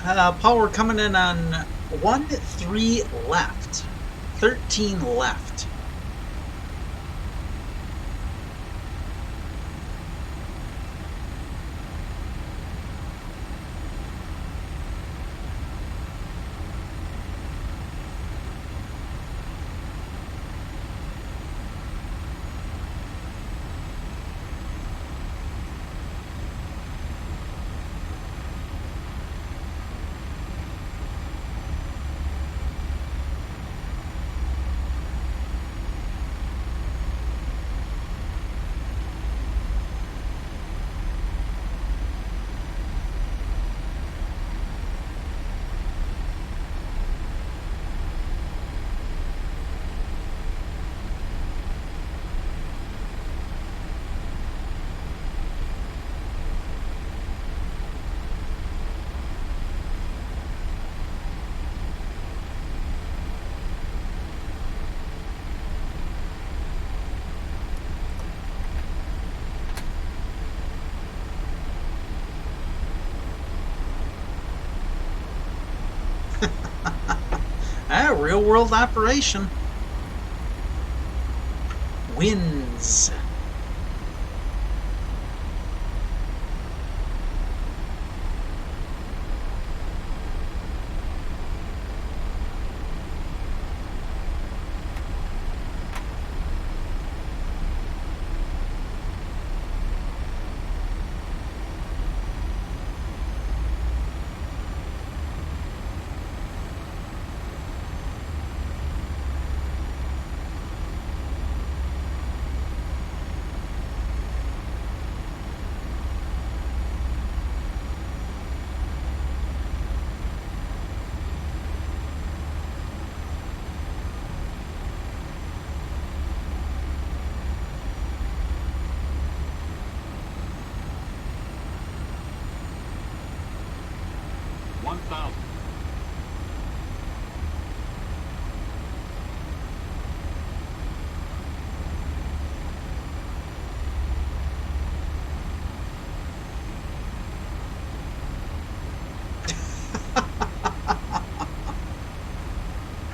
Paul, we're coming in on 1-3 left. 13 left. Real world operation. Wins.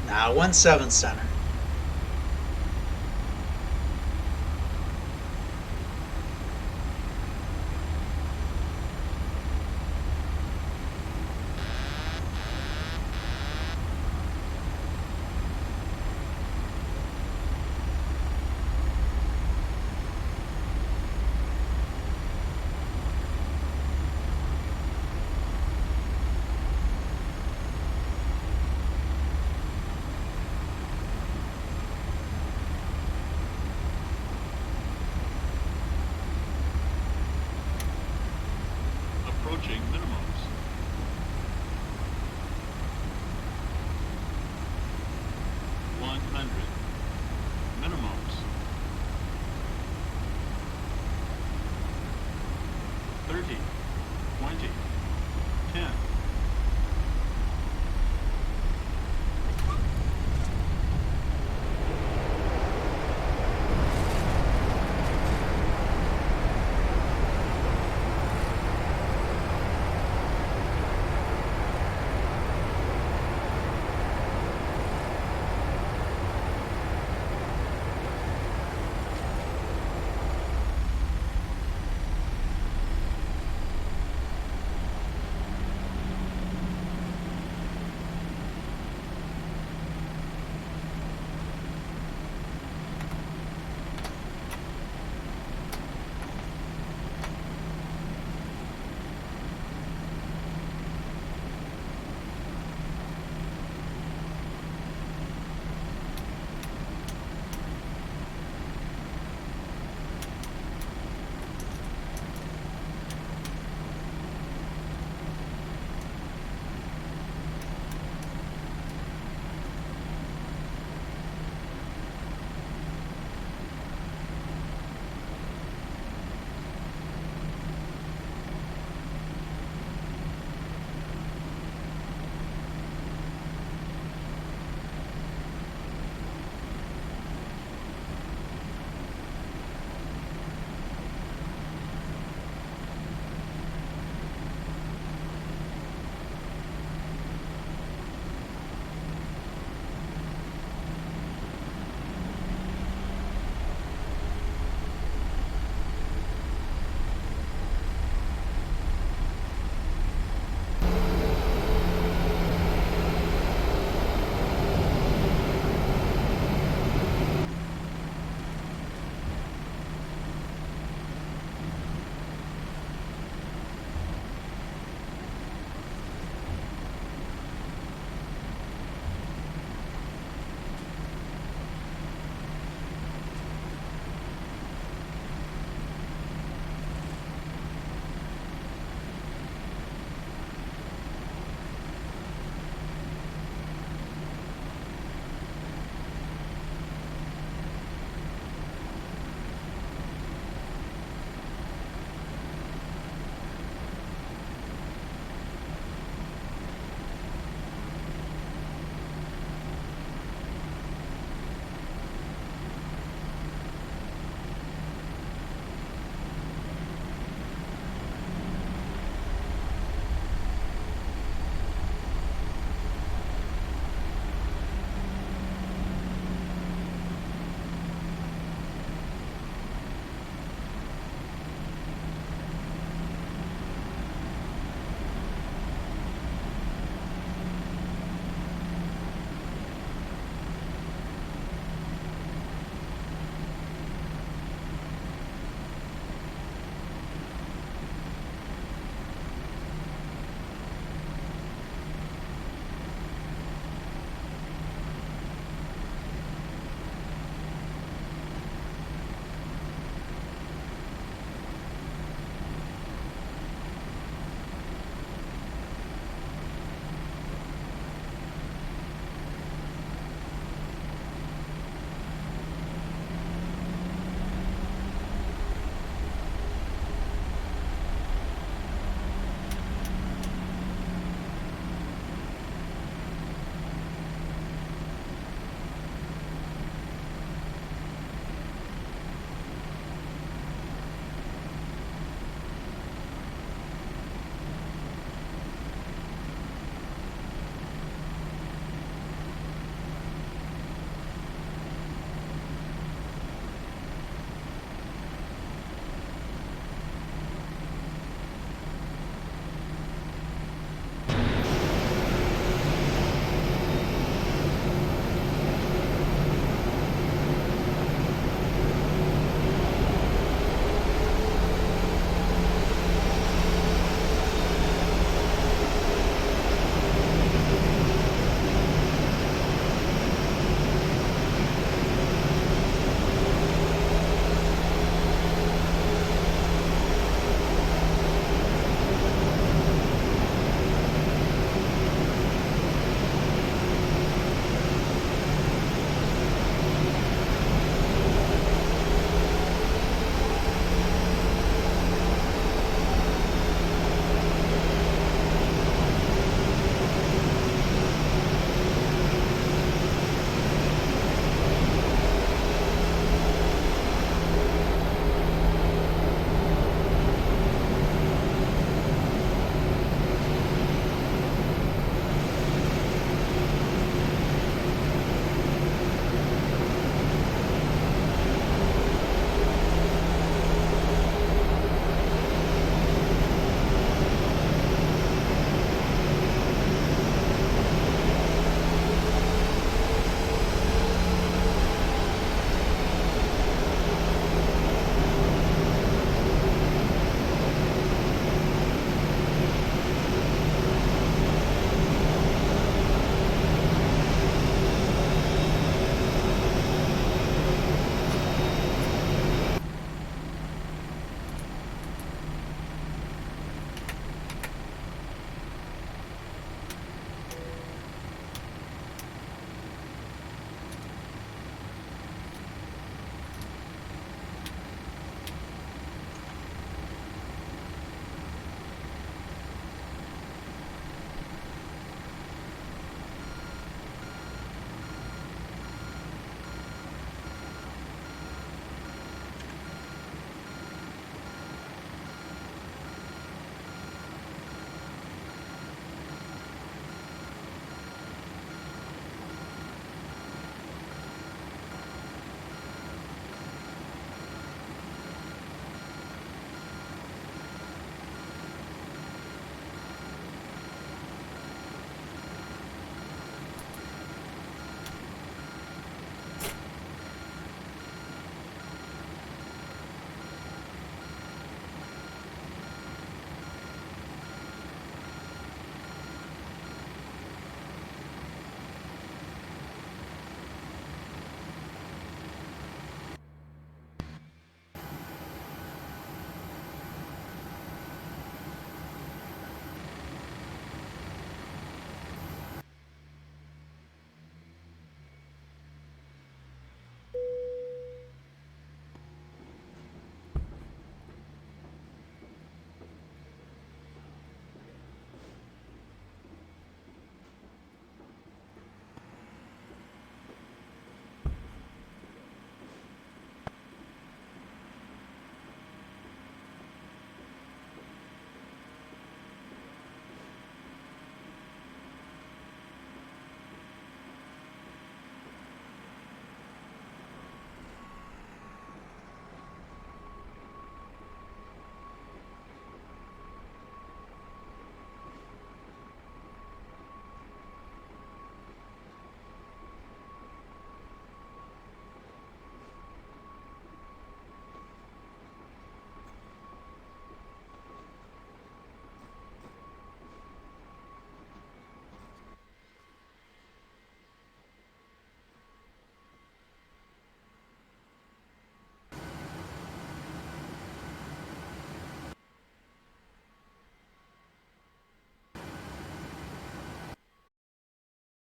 Now 1-7 center. Approaching minimums. Minimums. 30.